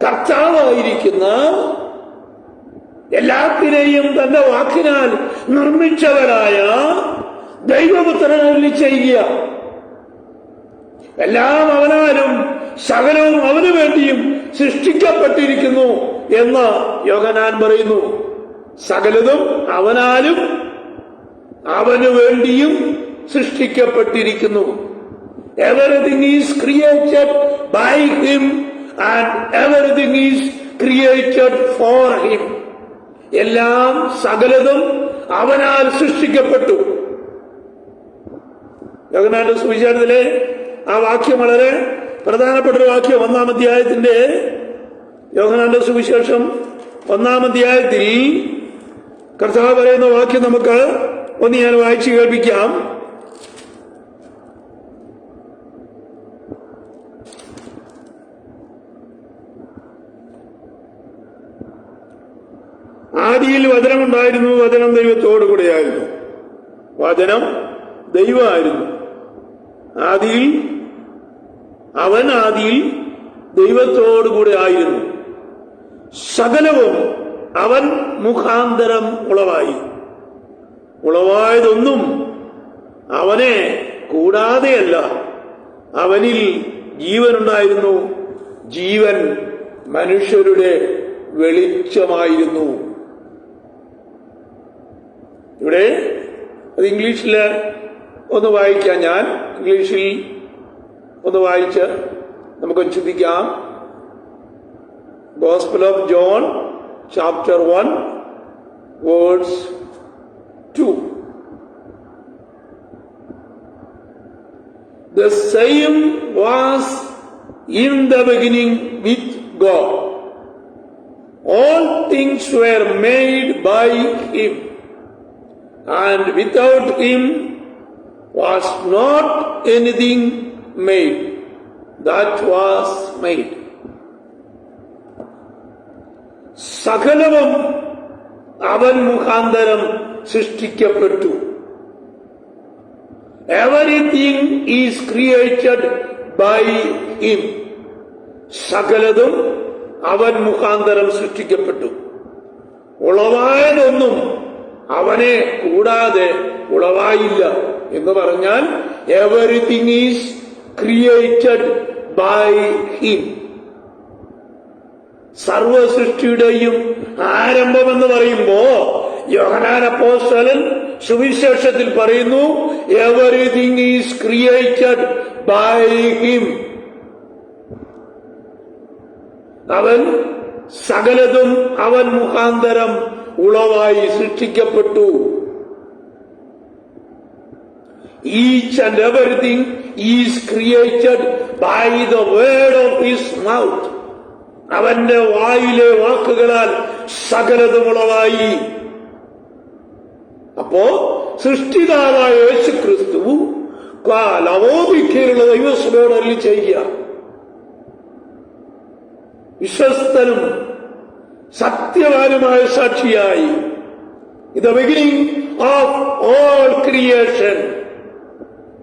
കർത്താവായിരിക്കുന്ന എല്ലാത്തിനെയും തന്റെ വാക്കിനാൽ നിർമ്മിച്ചവരായ ദൈവപുത്രനെ ചെയ്യുക. എല്ലാം അവനാലും സകലവും അവനു വേണ്ടിയും സൃഷ്ടിക്കപ്പെട്ടിരിക്കുന്നു എന്ന് യോഹന്നാൻ പറയുന്നു. സകലതും അവനാലും അവനു വേണ്ടിയും സൃഷ്ടിക്കപ്പെട്ടിരിക്കുന്നു. Everything is created by him and everything is created for him. എല്ലാം സകലതും അവനാൽ സൃഷ്ടിക്കപ്പെട്ടു. യോഹന്നാന്റെ സുവിശേഷത്തിലെ ആ വാക്യം വളരെ പ്രധാനപ്പെട്ട ഒരു വാക്യം. 1-ാം അധ്യായത്തിന്റെ യോഹന്നാന്റെ സുവിശേഷം 1-ാം അധ്യായത്തിൽ കർത്താവ് പറയുന്ന വാക്യം നമുക്ക് ഒന്ന് ഞാൻ വായിച്ചു കേൾപ്പിക്കാം. ആദിയിൽ വചനമുണ്ടായിരുന്നു, വചനം ദൈവത്തോടു കൂടെയായിരുന്നു, വചനം ദൈവമായിരുന്നു. അവൻ ആദിയിൽ ദൈവത്തോടുകൂടെ ആയിരുന്നു. സകലവും അവൻ മുഖാന്തരം ഉളവായി. ഉളവായതൊന്നും അവനെ കൂടാതെയല്ല. അവനിൽ ജീവനുണ്ടായിരുന്നു, ജീവൻ മനുഷ്യരുടെ വെളിച്ചമായിരുന്നു. ഇവിടെ അത് ഇംഗ്ലീഷിൽ ഒന്ന് വായിക്കാം. ഞാൻ ഇംഗ്ലീഷിൽ ഒന്ന് വായിച്ച് നമുക്കൊന്ന് ചിന്തിക്കാം. Gospel of John, chapter 1, verse 2. The same was in the beginning with God. All things were made by him, and without him was not anything made that was made. സകലവും അവൻ മുഖാന്തരം സൃഷ്ടിക്കപ്പെട്ടു. Everything is created by him. സകലതും അവൻ മുഖാന്തരം സൃഷ്ടിക്കപ്പെട്ടു. ഉളവായതൊന്നും അവനെ കൂടാതെ ഉളവായില്ല എന്ന് പറഞ്ഞാൽ everything is created by him. സർവസൃഷ്ടിയുടെയും ആരംഭമെന്ന് പറയുമ്പോ യോഹന്നാൻ അപ്പോസ്തലൻ സുവിശേഷത്തിൽ പറയുന്നു everything is created by him. അവൻ സകലതും അവൻ മുഖാന്തരം ഉളവായി സൃഷ്ടിക്കപ്പെട്ടു. Each and everything is created by the word of his mouth. അവന്റെ വായിലെ വാക്കുകളാൽ സകലതും ഉളവായി. അപ്പോ സൃഷ്ടിതാവായ യേശു ക്രിസ്തു ലവോദിക്കയിലുള്ള ദൈവസഭയോട് അരുളി ചെയ്യുക, വിശ്വസ്തനും സത്യവാനുമായ സാക്ഷിയായി, in the beginning of all creation.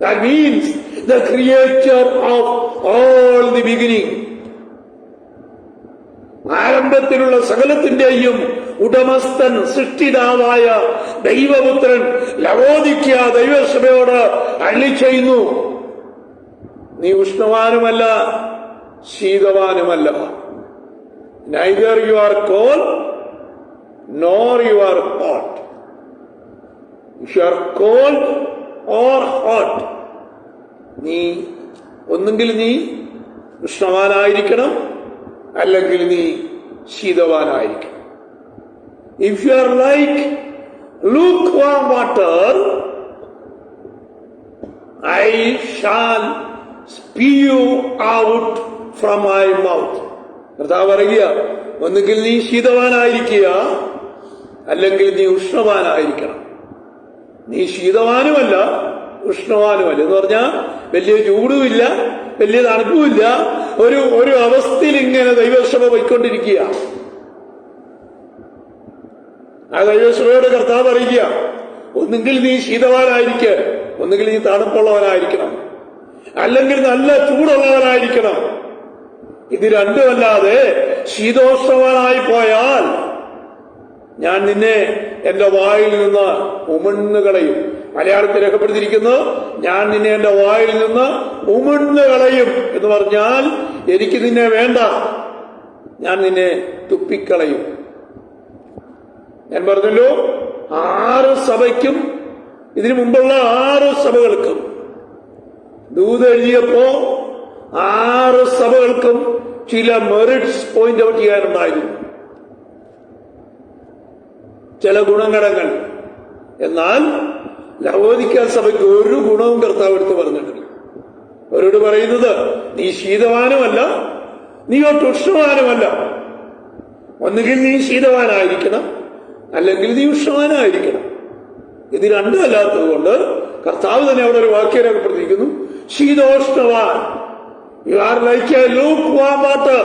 That means the creator of all the beginning. ആരംഭത്തിലുള്ള സകലത്തിന്റെയും ഉടമസ്ഥൻ സൃഷ്ടിതാവായ ദൈവപുത്രൻ ലവോദിക്ക ദൈവസഭയോട് അരുളി ചെയ്യുന്നു, നീ ഉഷ്ണവാനുമല്ല ശീതവാനുമല്ല. Neither you are cold nor you are hot. If you are cold or hot, നീ ഒന്നുകിൽ നീ ഉഷ്ണവാനായിരിക്കണം, അല്ലെങ്കിൽ നീ ശീതവാനായിരിക്കണം. If you are like lukewarm water, I shall spew out from my mouth. കർത്താവ് പറയുക, ഒന്നുകിൽ നീ ശീതവാനായിരിക്കുക, അല്ലെങ്കിൽ നീ ഉഷ്ണവാനായിരിക്കണം. നീ ശീതവാനുമല്ല ഉഷ്ണവാനുമല്ല എന്ന് പറഞ്ഞാൽ വലിയ ചൂടുമില്ല വലിയ തണുപ്പുമില്ല, ഒരു അവസ്ഥയിൽ ഇങ്ങനെ ദൈവസഭ പോയിക്കൊണ്ടിരിക്കുക. ആ ദൈവസഭയോട് കർത്താവ് പറയുക, ഒന്നുകിൽ നീ ശീതവാനായിരിക്ക, ഒന്നുകിൽ നീ തണുപ്പുള്ളവനായിരിക്കണം, അല്ലെങ്കിൽ നല്ല ചൂടുള്ളവനായിരിക്കണം. ഇത് രണ്ടുമല്ലാതെ ശീതോഷ്ണവാനായി പോയാൽ ഞാൻ നിന്നെ എന്റെ വായിൽ നിന്ന് ഉമിഴ്ന്നു കളയും. മലയാളത്തിൽ രേഖപ്പെടുത്തിയിരിക്കുന്നു, ഞാൻ നിന്നെ എന്റെ വായിൽ നിന്ന് ഉമിഴ്ന്നു കളയും എന്ന് പറഞ്ഞാൽ എനിക്ക് നിന്നെ വേണ്ട, ഞാൻ നിന്നെ തുപ്പിക്കളയും. ഞാൻ പറഞ്ഞല്ലോ, 6 സഭയ്ക്കും ഇതിനു മുമ്പുള്ള 6 സഭകൾക്കും ദൂത് എഴുതിയപ്പോ 6 സഭകൾക്കും ചില മെറിറ്റ്സ് പോയിന്റ് ഔട്ട് ചെയ്യാനുണ്ടായിരുന്നു, ചില ഗുണഗണങ്ങൾ. എന്നാൽ ലവോദിക്ക സഭയ്ക്ക് ഒരു ഗുണവും കർത്താവ് എടുത്ത് പറഞ്ഞിട്ടില്ല. അവരോട് പറയുന്നത്, നീ ശീതവാനുമല്ല, നീ ഒട്ട് ഉഷ്ണവാനുമല്ല. ഒന്നുകിൽ നീ ശീതവാനായിരിക്കണം, അല്ലെങ്കിൽ നീ ഉഷ്ണവാനായിരിക്കണം. ഇത് രണ്ടുമല്ലാത്തത് കൊണ്ട് കർത്താവ് തന്നെ അവിടെ ഒരു വാക്യം രേഖപ്പെടുത്തിയിരിക്കുന്നു, ശീതോഷ്ണവാൻ. You are like a lukewarm water.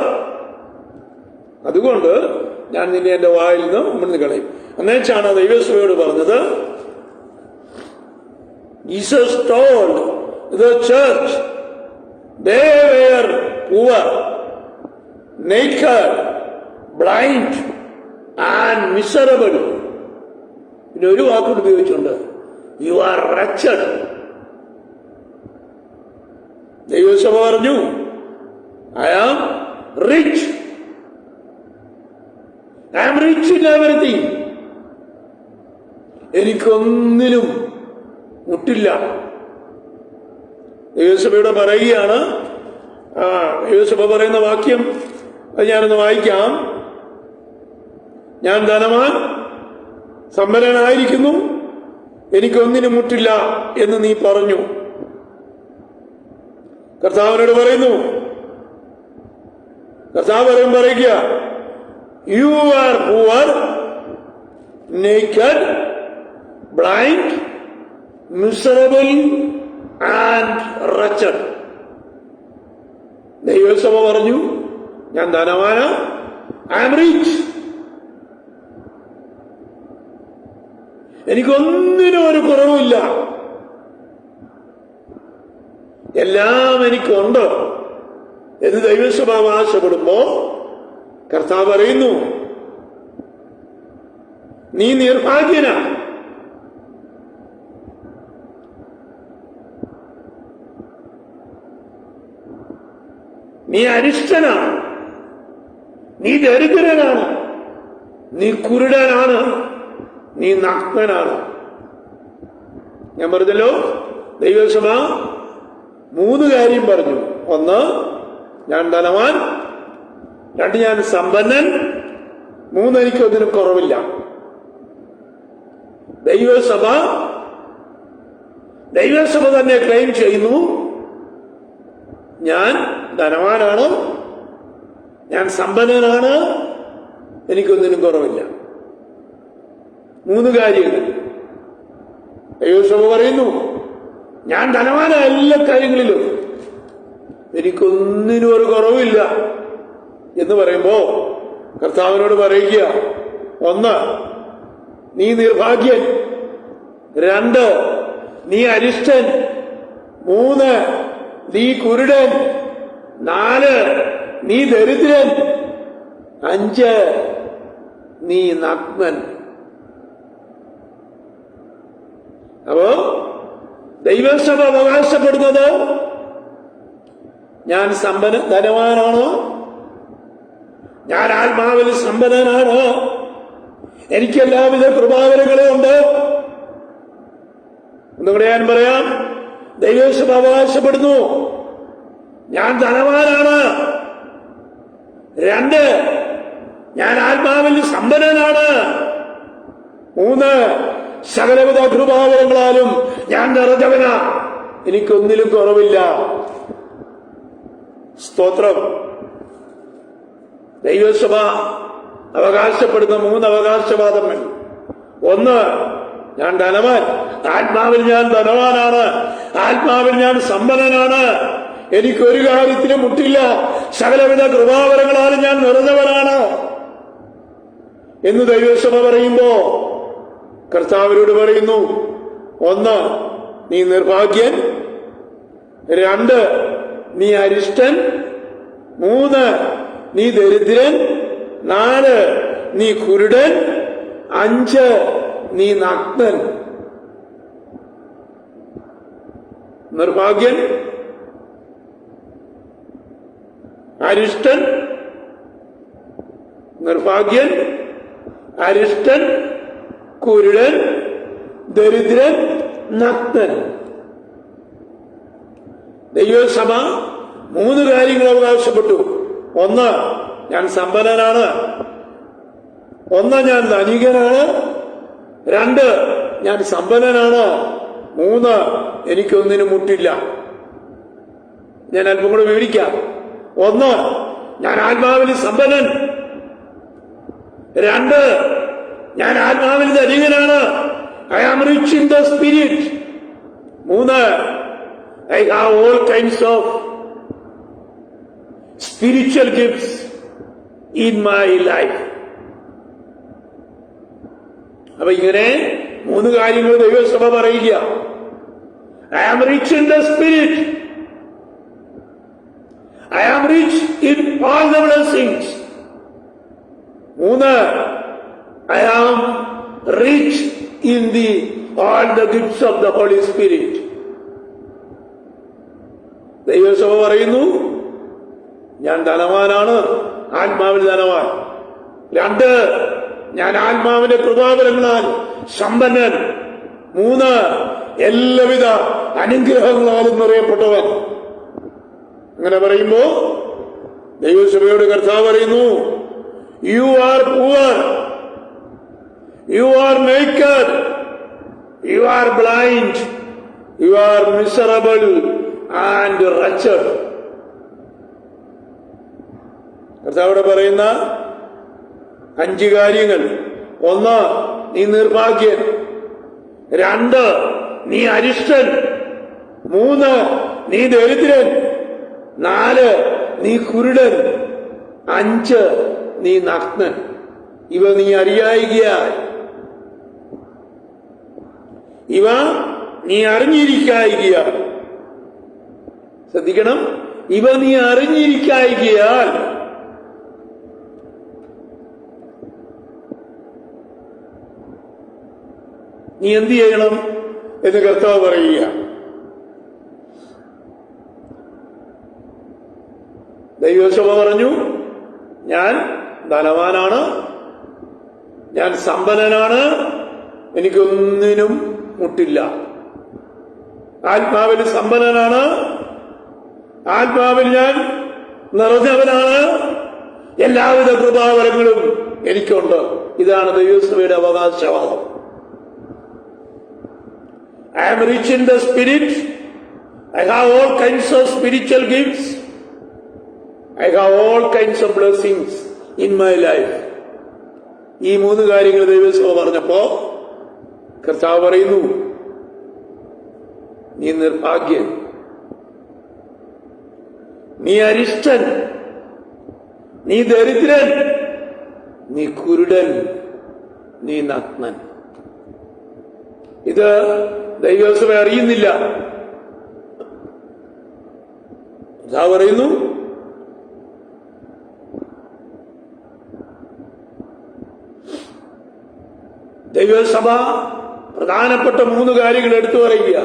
അതുകൊണ്ട് ഞാൻ നിന്നെ എന്റെ വായിൽ നിന്ന് ഉമിഴ്ന്നു കളയും. അന്നേച്ചാണ് ദൈവസഭയോട് പറഞ്ഞത്, Jesus told the church they were poor, naked, blind and miserable. പിന്നെ ഒരു വാക്കുകൂടി ഉപയോഗിച്ചുണ്ട്, യു ആർ wretched. ദൈവസഭ പറഞ്ഞു, I am rich, I am rich in everything. എനിക്കൊന്നിനും മുട്ടില്ല. ദൈവസഭയോട് പറയുകയാണ്. ദൈവസഭ പറയുന്ന വാക്യം അത് ഞാനൊന്ന് വായിക്കാം. ഞാൻ ധനവാൻ, സമ്പന്നനായിരിക്കുന്നു, എനിക്കൊന്നിനും മുട്ടില്ല എന്ന് നീ പറഞ്ഞു. കർത്താവിനോട് പറയുന്നു, കർത്താവ് പറയുക, U are poor, naked, blind, miserable and wretched. ദൈവസഭ പറഞ്ഞു, ഞാൻ ധനവാന, ഐ ആം റിച്ച്, എനിക്കൊന്നിനും ഒരു കുറവുമില്ല, എല്ലാം എനിക്കുണ്ട് എന്ന് ദൈവസഭ അവകാശപ്പെടുമ്പോ കർത്താവ് പറയുന്നു, നീ നിർഭാഗ്യനാ. നീ അരിഷ്ടനാണ്, നീ ദരിദ്രനാണ്, നീ കുരുടനാണ്, നീ നഗ്നനാണ്. ഞാൻ പറഞ്ഞല്ലോ, ദൈവസഭ 3 കാര്യം പറഞ്ഞു. 1, ഞാൻ ധനവാൻ. 2, ഞാൻ സമ്പന്നൻ. 3, എനിക്കൊന്നിനും കുറവില്ല. ദൈവസഭ തന്നെ ക്ലെയിം ചെയ്യുന്നു, ഞാൻ ധനവാനാണ്, ഞാൻ സമ്പന്നനാണ്, എനിക്കൊന്നിനും കുറവില്ല. 3 കാര്യങ്ങൾ ദൈവസഭ പറയുന്നു. ഞാൻ ധനവാനായ എല്ലാ കാര്യങ്ങളിലും, എനിക്കൊന്നിനും ഒരു കുറവില്ല എന്ന് പറയുമ്പോ കർത്താവിനോട് പറയുക, 1, നീ നിർഭാഗ്യൻ. 2, നീ അരിഷ്ടൻ. 3, നീ കുരുടൻ. 4, നീ ദരിദ്രൻ. 5, നീ നഗ്നൻ. അപ്പോ ദൈവസഭ അവകാശപ്പെടുന്നത്, ഞാൻ ധനവാനാണ്, ഞാൻ ആത്മാവിൽ സമ്പന്നനാണ്, എനിക്ക് എല്ലാവിധ കൃപാവരങ്ങളും ഉണ്ട്. ഒന്നുകൂടെ ഞാൻ പറയാം, ദൈവസഭ അവകാശപ്പെടുന്നു, ഞാൻ ധനവാനാണ്. 2, ഞാൻ ആത്മാവിൽ സമ്പന്നനാണ്. 3, സകലവിധ കൃപാവരങ്ങളാലും ഞാൻ നിറഞ്ഞവനാ, എനിക്കൊന്നിലും കുറവില്ല. സ്തോത്രം. ദൈവസഭ അവകാശപ്പെടുന്ന 3 അവകാശവാദങ്ങൾ. ഒന്ന്, ഞാൻ ധനവാൻ, ആത്മാവിൽ ഞാൻ ധനവാനാണ്, ആത്മാവിൽ ഞാൻ സമ്പന്നനാണ്, എനിക്കൊരു കാര്യത്തിലും മുട്ടില്ല, സകലവിധ കൃപാവരങ്ങളാലും ഞാൻ നിറഞ്ഞവനാണ് എന്ന് ദൈവസഭ പറയുമ്പോ കർത്താവിനോട് പറയുന്നു, 1, നീ നിർഭാഗ്യൻ, 2, നീ അരിഷ്ടൻ, 3, നീ ദരിദ്രൻ, 4, നീ കുരുടൻ, 5, നീ നഗ്നൻ. നിർഭാഗ്യൻ, അരിഷ്ടൻ, നിർഭാഗ്യൻ, അരിഷ്ടൻ, കുരുടൻ, ദരിദ്രൻ, നഗ്നൻ. ദൈവസഭ 3 കാര്യങ്ങൾ അവകാശപ്പെട്ടു. 1, ഞാൻ സമ്പന്നനാണ്, 1, ഞാൻ ധനികനാണ്, 2, ഞാൻ സമ്പന്നനാണ്, 3, എനിക്കൊന്നിനും മുട്ടില്ല. ഞാൻ അല്പം കൂടെ വിവരിക്കാം. 1, ഞാൻ ആത്മാവിൽ സമ്പന്നൻ, 2, ഞാൻ ആത്മാവിൽ ധനികനാണ്, I am rich in the spirit, 3, I have all kinds of spiritual gifts in my life. അപ്പൊ ഇങ്ങനെ 3 കാര്യങ്ങൾ ദൈവസഭ പറയുക. I am rich in the spirit. I am rich in all the blessings. 3, I am rich in all the gifts of the Holy Spirit. ദൈവസഭ പറയുന്നു, ഞാൻ ധനവാനാണ്, ആത്മാവിൽ ധനവാൻ. 2, ഞാൻ ആത്മാവിന്റെ കൃപാവരങ്ങളാൽ സമ്പന്നൻ. 3, എല്ലാവിധ അനുഗ്രഹങ്ങളാലും നിറയപ്പെട്ടവൻ. അങ്ങനെ പറയുമ്പോ ദൈവസഭയോട് കർത്താവ് പറയുന്നു, you are poor, you are naked, you are blind, you are miserable and wretched. കർത്താവിടെ പറയുന്ന 5 കാര്യങ്ങൾ. 1, നീ നിർഭാഗ്യൻ, 2, നീ അരിഷ്ടൻ, 3, നീ ദരിദ്രൻ, 4, നീ കുരുടൻ, 5, നീ നഗ്നൻ. ഇവ നീ അറിയായികയാൽ, ഇവ നീ അറിഞ്ഞിരിക്കായികയാൽ. ശ്രദ്ധിക്കണം, ഇവ നീ അറിഞ്ഞിരിക്കായികയാൽ നീ എന്ത് ചെയ്യണം എന്ന് കർത്താവ് പറയുക. ദൈവസഭ പറഞ്ഞു, ഞാൻ ധനവാനാണ്, ഞാൻ സമ്പന്നനാണ്, എനിക്കൊന്നിനും മുട്ടില്ല. ആത്മാവിൽ സമ്പന്നനാണ്, ആത്മാവിൽ ഞാൻ നിറഞ്ഞവനാണ്, എല്ലാവിധ കൃപാവരങ്ങളും എനിക്കുണ്ട്. ഇതാണ് ദൈവസഭയുടെ അവകാശവാദം. I am rich in the spirit. I have all kinds of spiritual gifts. I have all kinds of blessings in my life. ഈ 3 കാര്യങ്ങൾ ദൈവസഭ പറഞ്ഞപ്പോ കർത്താവ് പറയുന്നു, നീ നിർഭാഗ്യൻ, നീ അരിഷ്ടൻ, നീ ദരിദ്രൻ, നീ കുരുടൻ, നീ നഗ്നൻ. ഇത് ദൈവസഭ അറിയുന്നില്ല. കർത്താവ് പറയുന്നു, ദൈവസഭ പ്രധാനപ്പെട്ട 3 കാര്യങ്ങൾ എടുത്തു പറയുക.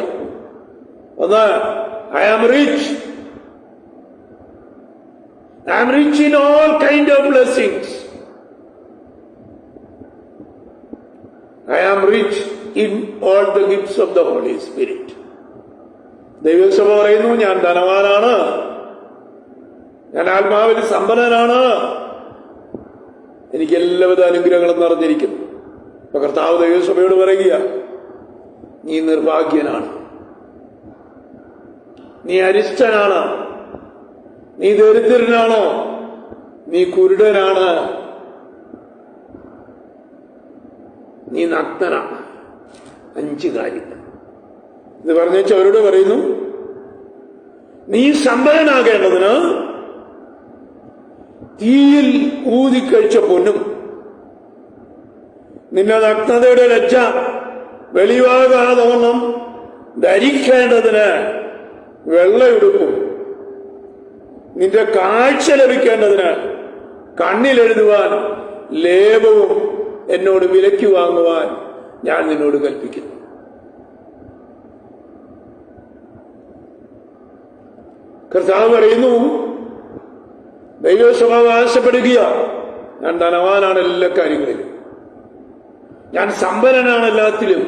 1, I am rich. I am rich in all kind of blessings. I am rich in all the gifts of the Holy Spirit. ദൈവസഭ പറയുന്നു, ഞാൻ ധനവാനാണ്, ഞാൻ ആത്മാവിൽ സമ്പന്നനാണ്, എനിക്ക് എല്ലാവിധ അനുഗ്രഹങ്ങളും നിറഞ്ഞിരിക്കുന്നു. അപ്പൊ കർത്താവ് ദൈവസഭയോട് പറയുക, നീ നിർഭാഗ്യനാണ്, നീ അരിഷ്ടനാണ്, നീ ദരിദ്രനാണോ, നീ കുരുടനാണ്, നീ നഗ്നനാണ്. 5 കാര്യങ്ങൾ ഇത് പറഞ്ഞേച്ച് അവരോട് പറയുന്നു, നീ സമ്പന്നനാകേണ്ടതിന് തീയിൽ ഊതിക്കഴിച്ച പൊന്നും നിന്റെ നഗ്നതയുടെ ലജ്ജ വെളിവാകാതവണ്ണം ധരിക്കേണ്ടതിന് വെള്ളയുടുപ്പും നിന്റെ കാഴ്ച ലഭിക്കേണ്ടതിന് കണ്ണിലെഴുതുവാൻ ലേപവും എന്നോട് വിലയ്ക്ക് വാങ്ങുവാൻ ഞാൻ നിന്നോട് കൽപ്പിക്കുന്നു. കർത്താവ് പറയുന്നു, ദൈവസഭ ആവശ്യപ്പെടുക, ഞാൻ ധനവാനാണ് എല്ലാ കാര്യങ്ങളിലും, ഞാൻ സമ്പന്നനാണ് എല്ലാത്തിലും,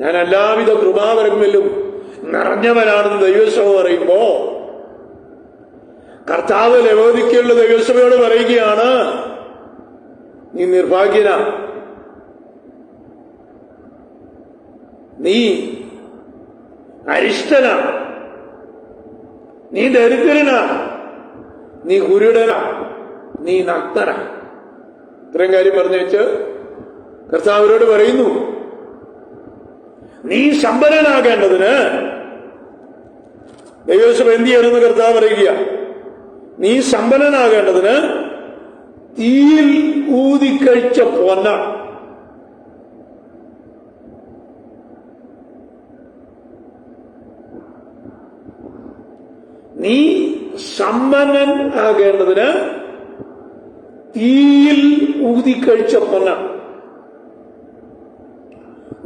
ഞാൻ എല്ലാവിധ കൃപാവരങ്ങളിലും നിറഞ്ഞവനാണെന്ന് ദൈവസഭ പറയുമ്പോ കർത്താവ് ലവോദിക്കയുള്ള ദൈവസഭയോട് പറയുകയാണ്, നീ നിർഭാഗ്യനാ, നീ അരിഷ്ടനാ, നീ ദരിദ്രനാ, നീ കുരുടനാ, നീ നഗ്നനാ. ഇത്രയും കാര്യം പറഞ്ഞു വെച്ച് കർത്താവരോട് പറയുന്നു, നീ സമ്പന്നനാകേണ്ടതിന് ദൈവസഭ എന്ത് ചെയ്യണമെന്ന് കർത്താവ് പറയുക, നീ സമ്പന്നനാകേണ്ടതിന് തീയിൽ ഊതിക്കഴിച്ച പൊന്ന നീ സമ്പന്നൻ ആകേണ്ടതിന് തീയിൽ ഊതിക്കഴിച്ച പൊന്ന.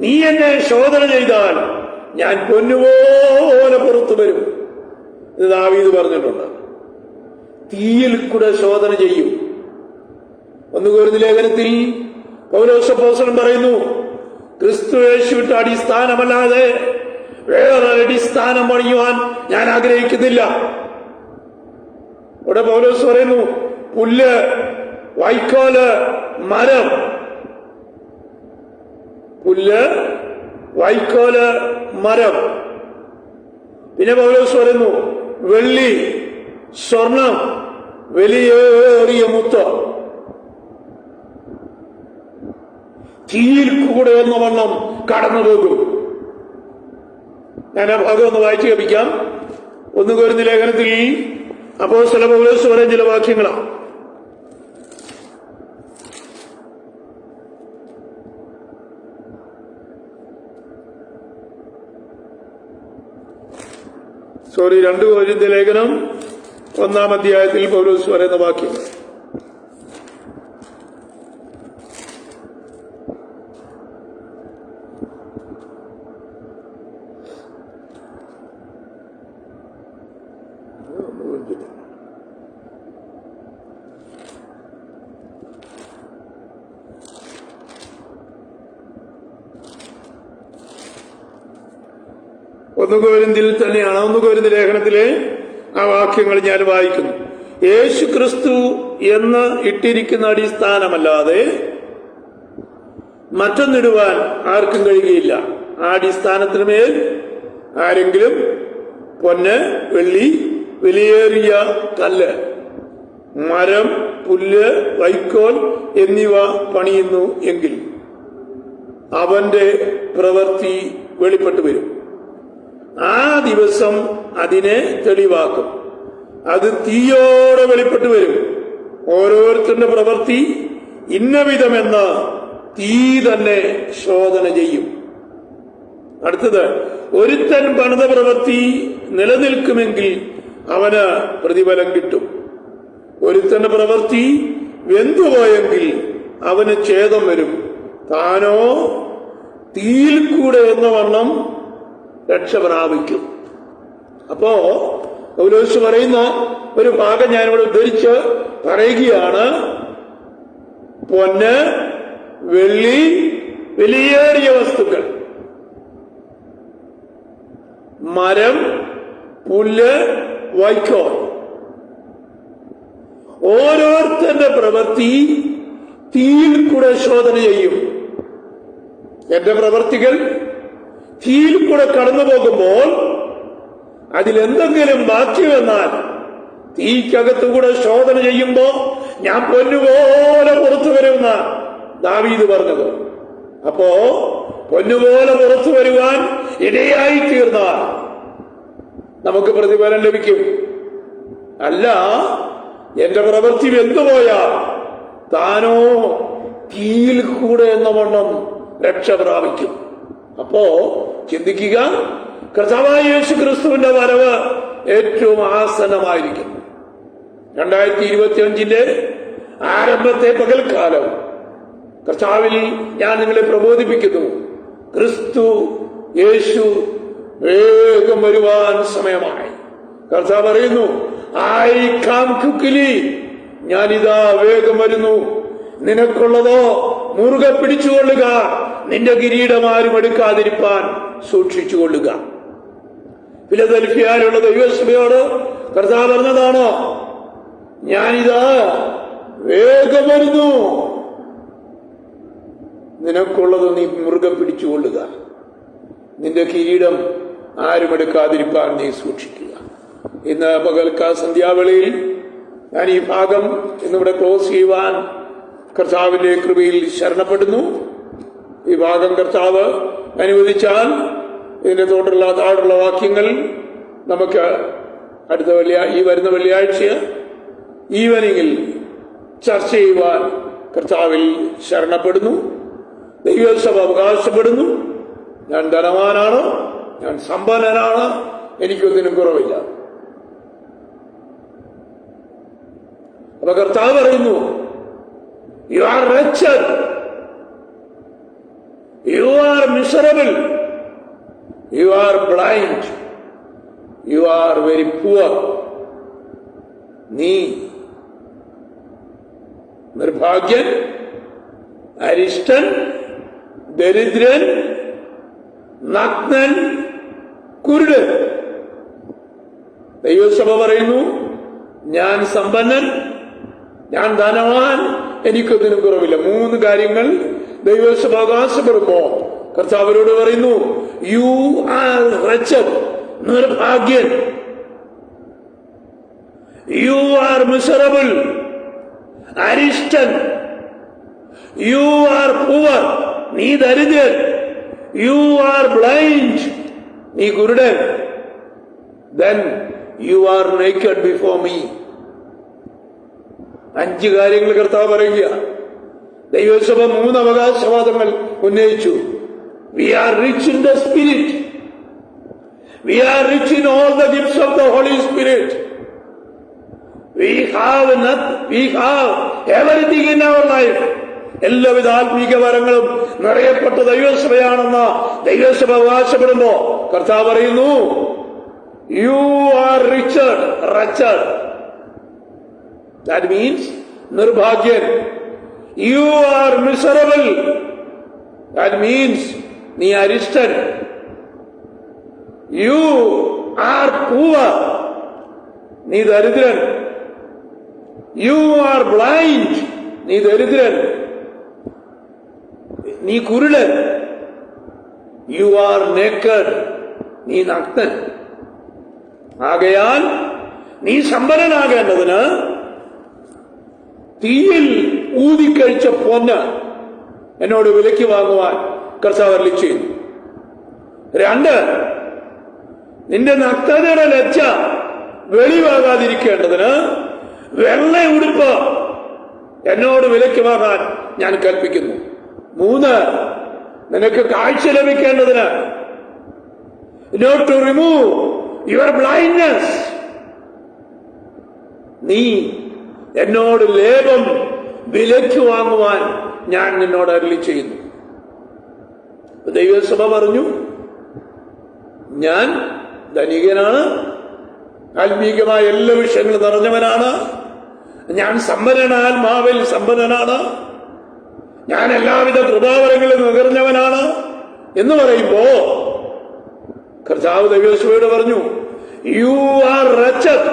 നീ എന്നെ ശോധന ചെയ്താൽ ഞാൻ പൊന്നുപോലെ പുറത്തു വരും. ഇത് ദാവീദ് പറഞ്ഞിട്ടുണ്ട്. തീയിൽ കൂടെ ശോധന ചെയ്യും. 1 കൊരിന്ത്യർ ലേഖനത്തിൽ പൗലോസ് അപ്പോസ്തലൻ പറയുന്നു, ക്രിസ്തു യേശുവിട്ട അടിസ്ഥാനമല്ലാതെ വേറെ അടിസ്ഥാനം പണിയുവാൻ ഞാൻ ആഗ്രഹിക്കുന്നില്ല. ഇവിടെ പൗലോസ് പറയുന്നു, പുല്ല്, വൈക്കോല്, മരം, പുല്ല്, വൈക്കോല്, മരം. പിന്നെ പൗലോസ് പറയുന്നു, വെള്ളി, സ്വർണം, വലിയേറിയ മുത്ത്. തീയിൽ കൂടെ എന്ന വണ്ണം കടന്നുപോകും. ഞാൻ ആ ഭാഗം ഒന്ന് വായിച്ചു കേൾപ്പിക്കാം. 1 കൊരിന്ത്യർ ലേഖനത്തിൽ അപ്പോസ്തലൻ പൗലോസ് പറയുന്ന ചില വാക്യങ്ങളാണ്. സോറി 2 കൊരിന്ത്യർ ലേഖനം 1-ാം അധ്യായത്തിൽ പൗലോസ് പറയുന്ന വാക്യം. ഒന്ന് കൊരിന്ത്യരിൽ തന്നെയാണ്. 1 കൊരിന്ത്യർ ലേഖനത്തിലെ ആ വാക്യങ്ങൾ ഞാൻ വായിക്കുന്നു. യേശു ക്രിസ്തു എന്ന് ഇട്ടിരിക്കുന്ന അടിസ്ഥാനമല്ലാതെ മറ്റൊന്നിടുവാൻ ആർക്കും കഴിയുകയില്ല. ആ അടിസ്ഥാനത്തിന് മേൽ ആരെങ്കിലും പൊന്ന്, വെള്ളി, വിലയേറിയ കല്ല്, മരം, പുല്ല്, വൈക്കോൽ എന്നിവ പണിയുന്നു എങ്കിൽ അവന്റെ പ്രവൃത്തി വെളിപ്പെട്ടു വരും. ആ ദിവസം അതിനെ തെളിവാക്കും. അത് തീയോടെ വെളിപ്പെട്ടു വരും. ഓരോരുത്തരുടെ പ്രവൃത്തി ഇന്നവിധമെന്ന് തീ തന്നെ ശോധന ചെയ്യും. അടുത്തത്, ഒരുത്തൻ പണിത പ്രവൃത്തി നിലനിൽക്കുമെങ്കിൽ അവന് പ്രതിഫലം കിട്ടും. ഒരുത്തന്റെ പ്രവൃത്തി വെന്തുപോയെങ്കിൽ അവന് ഛേദം വരും. താനോ തീയിൽ കൂടെ എന്ന വണ്ണം രക്ഷ പ്രാപിക്കും. അപ്പോ പൗലോസ് പറയുന്ന ഒരു ഭാഗം ഞാനിവിടെ ഉദ്ധരിച്ച് പറയുകയാണ്. പൊന്ന്, വെള്ളി, വിലയേറിയ വസ്തുക്കൾ, മരം, പുല്ല്, വൈക്കോൽ, ഓരോരുത്തരുടെ പ്രവൃത്തി തീയിൽ കൂടെ ശോധന ചെയ്യും. എന്റെ പ്രവൃത്തികൾ തീയിൽ കൂടെ കടന്നു പോകുമ്പോൾ അതിലെന്തെങ്കിലും ബാക്കി വന്നാൽ തീക്കകത്തുകൂടെ ശോധന ചെയ്യുമ്പോ ഞാൻ പൊന്നുപോലെ പുറത്തു വരുമെന്ന ദാവീദ് പറഞ്ഞത്. അപ്പോ പൊന്നുപോലെ പുറത്തു വരുവാൻ ഇടയായി തീർന്നാൽ നമുക്ക് പ്രതിഫലം ലഭിക്കും. അല്ല, എന്റെ പ്രവൃത്തി വെന്തുപോയാൽ താനോ തീയിൽ കൂടെ എന്ന വണ്ണം രക്ഷ പ്രാപിക്കും. അപ്പോ ചിന്തിക്കുക, കർത്താവായ യേശു ക്രിസ്തുവിന്റെ വരവ് ഏറ്റവും ആസന്നമായിരിക്കും. 2025 ആരംഭത്തെ പകൽക്കാലം കർത്താവിൽ ഞാൻ നിങ്ങളെ പ്രബോധിപ്പിക്കുന്നു. ക്രിസ്തു യേശു വേഗം വരുവാൻ സമയമായി. കർത്താവ് പറയുന്നു, ഐ കം ക്വിക്ക്ലി, ഞാനിതാ വേഗം വരുന്നു. നിനക്കുള്ളതോ മുറുകെ പിടിച്ചുകൊള്ളുക, നിന്റെ കിരീടം ആരും എടുക്കാതിരിപ്പാൻ സൂക്ഷിച്ചുകൊള്ളുക. ഫിലദൽഫിയയിലുള്ള ദൈവസഭയോട് കർത്താവ് പറഞ്ഞതാണോ, ഞാനിതാ വേഗം വരുന്നു, നിനക്കുള്ളത് നീ മുറുകെ പിടിച്ചുകൊള്ളുക, നിന്റെ കിരീടം ആരും എടുക്കാതിരിപ്പാൻ നീ സൂക്ഷിക്കുക. ഇന്ന് പകൽക്കാ സന്ധ്യാവേളയിൽ ഞാൻ ഈ ഭാഗം ഇന്നിവിടെ ക്ലോസ് ചെയ്യുവാൻ കർത്താവിന്റെ കൃപയിൽ ശരണപ്പെടുന്നു. ഈ ഭാഗം കർത്താവ് അനുവദിച്ചാൽ ഇതിന്റെ താഴെയുള്ള വാക്യങ്ങൾ നമുക്ക് ഈ വരുന്ന വെള്ളിയാഴ്ച ഈവനിങ്ങിൽ ചർച്ച ചെയ്യുവാൻ കർത്താവിൽ ശരണപ്പെടുന്നു. ദൈവസഭ അവകാശപ്പെടുന്നു, ഞാൻ ധനവാനാണ്, ഞാൻ സമ്പന്നനാണ്, എനിക്കൊന്നിനും കുറവില്ല. അപ്പൊ കർത്താവ് പറയുന്നു, you are wretched, U are miserable, you are blind, you are very poor. നീ നിർഭാഗ്യൻ, അരിഷ്ടൻ, ദരിദ്രൻ, നഗ്നൻ, കുരുടൻ. ദൈവസഭ പറയുന്നു, ഞാൻ സമ്പന്നൻ, ഞാൻ ധനവാൻ, എനിക്കൊന്നിനും കുറവില്ല. 3 കാര്യങ്ങൾ ദൈവസഭ അവകാശപ്പെടുമ്പോ കർത്താവരോട് പറയുന്നു, യു ആർ wretched, നിർഭാഗ്യൻ, യു ആർ miserable, അരിഷ്ടൻ, യു ആർ poor, നീ ദരിദ്രൻ, യു ആർ ബ്ലൈൻഡ്, നീ കുരുടൻ, then you are naked before me. 5 കാര്യങ്ങൾ കർത്താവ് പറയുക. ദൈവസഭ 3 അവകാശവാദങ്ങൾ ഉന്നയിച്ചു. We are rich in the spirit, we are rich in all the gifts of the Holy Spirit, we have everything in our life. എല്ലാവിധ ആത്മീക വരങ്ങളും നിറയപ്പെട്ട ദൈവസഭയാണെന്ന ദൈവസഭ അവകാശപ്പെടുമ്പോ കർത്താവ് പറയുന്നു, you are wretched, that means നിർഭാഗ്യൻ. You are miserable, that means നീ അരിഷ്ടൻ. യു ആർ poor, നീ ദരിദ്രൻ. യു ആർ blind, നീ ദരിദ്രൻ, നീ കുരുടൻ. യു ആർ naked, നീ നഗ്നൻ. ആകയാൽ നീ സമ്പന്നനാകേണ്ടതിന് തീയിൽ ഊതിക്കഴിച്ച പൊന്ന് എന്നോട് വിലയ്ക്ക് വാങ്ങുവാൻ കർത്താവ് അരുളി ചെയ്തു. 2, നിന്റെ നഗ്നതയുടെ ലജ്ജ വെളിവാകാതിരിക്കേണ്ടതിന് വെള്ള ഉടുപ്പ് എന്നോട് വിലയ്ക്ക് വാങ്ങാൻ ഞാൻ കൽപ്പിക്കുന്നു. 3, നിനക്ക് കാഴ്ച ലഭിക്കേണ്ടതിന് not to remove your blindness, നീ എന്നോട് ലേപം വിലയ്ക്ക് വാങ്ങുവാൻ ഞാൻ നിന്നോട് അരുളി ചെയ്യുന്നു. ദൈവസഭ പറഞ്ഞു, ഞാൻ ധനികനാണ്, ആത്മീകമായ എല്ലാ വിഷയങ്ങളും നിറഞ്ഞവനാണ്, ഞാൻ സമ്പന്നനാണ്, ആത്മാവിൽ സമ്പന്നനാണ്, ഞാൻ എല്ലാവിധ കൃപാവരങ്ങളും നിറഞ്ഞവനാണ് എന്ന് പറയുമ്പോ കർത്താവ് ദൈവസഭയോട് പറഞ്ഞു, യു ആർ wretched,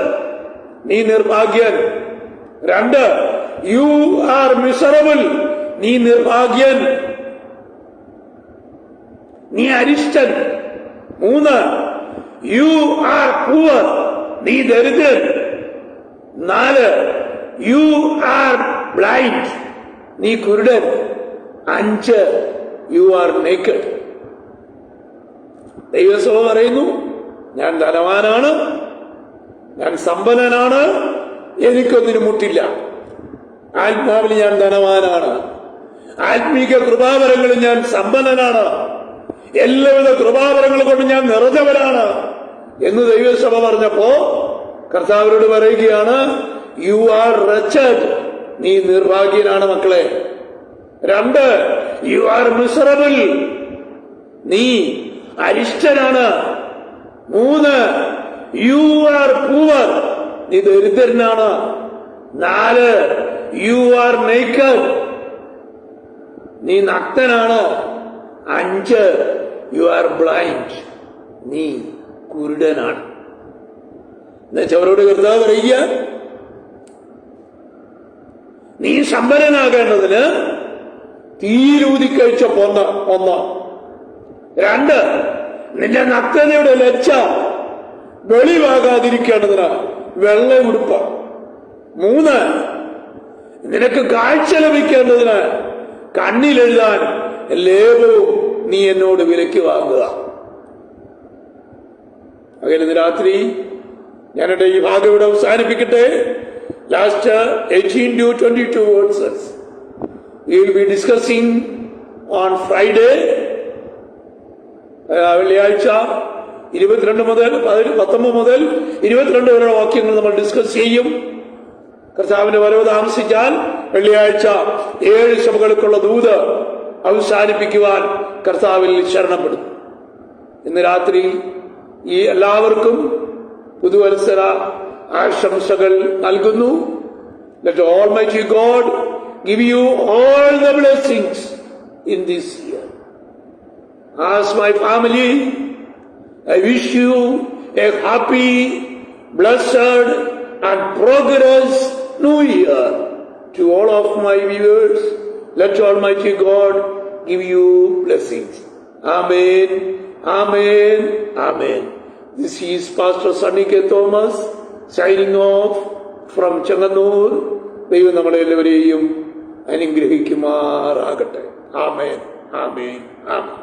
നീ നിർഭാഗ്യൻ. 2, യു ആർ miserable, നീ നിർഭാഗ്യൻ. നീ അരിഷ്ടൻ. 3, യു ആർ പൂവർ, നീ ദരിദ്രൻ. 4, യു ആർ ബ്ലൈൻഡ്, നീ കുരുടൻ. 5, യു ആർ നേക്കഡ്. ദൈവസഭ പറയുന്നു, ഞാൻ ധനവാനാണ്, ഞാൻ സമ്പന്നനാണ്, എനിക്കൊന്നിനും മുട്ടില്ല. ആത്മാവിൽ ഞാൻ ധനവാനാണ്, ആത്മീക കൃപാവരങ്ങളിൽ ഞാൻ സമ്പന്നനാണ്, എല്ലാവിധ കൃപാവരങ്ങൾ കൊണ്ട് ഞാൻ നിറഞ്ഞവരാണ് എന്ന് ദൈവസഭ പറഞ്ഞപ്പോ കർത്താവിനോട് പറയുകയാണ്, യു ആർ റച്ചഡ്, നീ നിർഭാഗ്യനാണ് മക്കളെ. 2, യു ആർ മിസറബിൾ, നീ അരിഷ്ടനാണ്. 3, യു ആർ പൂവർ, നീ ദരിദ്രനാണ്. 4, യു ആർ നേക്കഡ്, നീ നഗ്നനാണ്. 5, യു ആർ ബ്ലൈൻഡ്, നീ കുരുടനാണ്. എന്നുവെച്ചവരോട് കർത്താവ് പറയുക, നീ സമ്പന്നനാകേണ്ടതിന് തീരൂതിക്കഴിച്ച ഒന്ന്. 2, നിന്റെ നഗ്നതയുടെ ലജ്ജ വെളിവാകാതിരിക്കേണ്ടതിന് വെള്ള ഉടുപ്പ. 3, നിനക്ക് കാഴ്ച ലഭിക്കേണ്ടതിന് കണ്ണിലെഴുതാൻ ലേപവും നീ എന്നോട് വിലയ്ക്ക് വാങ്ങുക. അങ്ങനെ ഇന്ന് രാത്രി ഞാനെന്റെ ഈ ഭാഗം ഇവിടെ അവസാനിപ്പിക്കട്ടെ. Last 18 to 22 verses we will be discussing on Friday. വെള്ളിയാഴ്ച 22 മുതൽ 19 മുതൽ 22 വരെയുള്ള വാക്യങ്ങൾ നമ്മൾ ഡിസ്കസ് ചെയ്യും. കർത്താവിന്റെ വരവ് താമസിച്ചാൽ വെള്ളിയാഴ്ച 7 സഭകൾക്കുള്ള ദൂത് അവസാനിപ്പിക്കുവാൻ കർത്താവിൽ ശരണപ്പെടും. ഇന്ന് രാത്രി ഈ എല്ലാവർക്കും പുതുവത്സര ആശംസകൾ നൽകുന്നു. Let Almighty God give you all the blessings in this year. As my family, I wish you a happy, blessed and prosperous New Year. To all of my viewers, let Almighty God give you blessings. Amen, amen, amen. This is Pastor Sunny K. Thomas signing off from Changanur. ദൈവം നമ്മളെല്ലാവരെയും അനുഗ്രഹിക്കുമാറാകട്ടെ. ആമേൻ, ആമേൻ, ആമേൻ.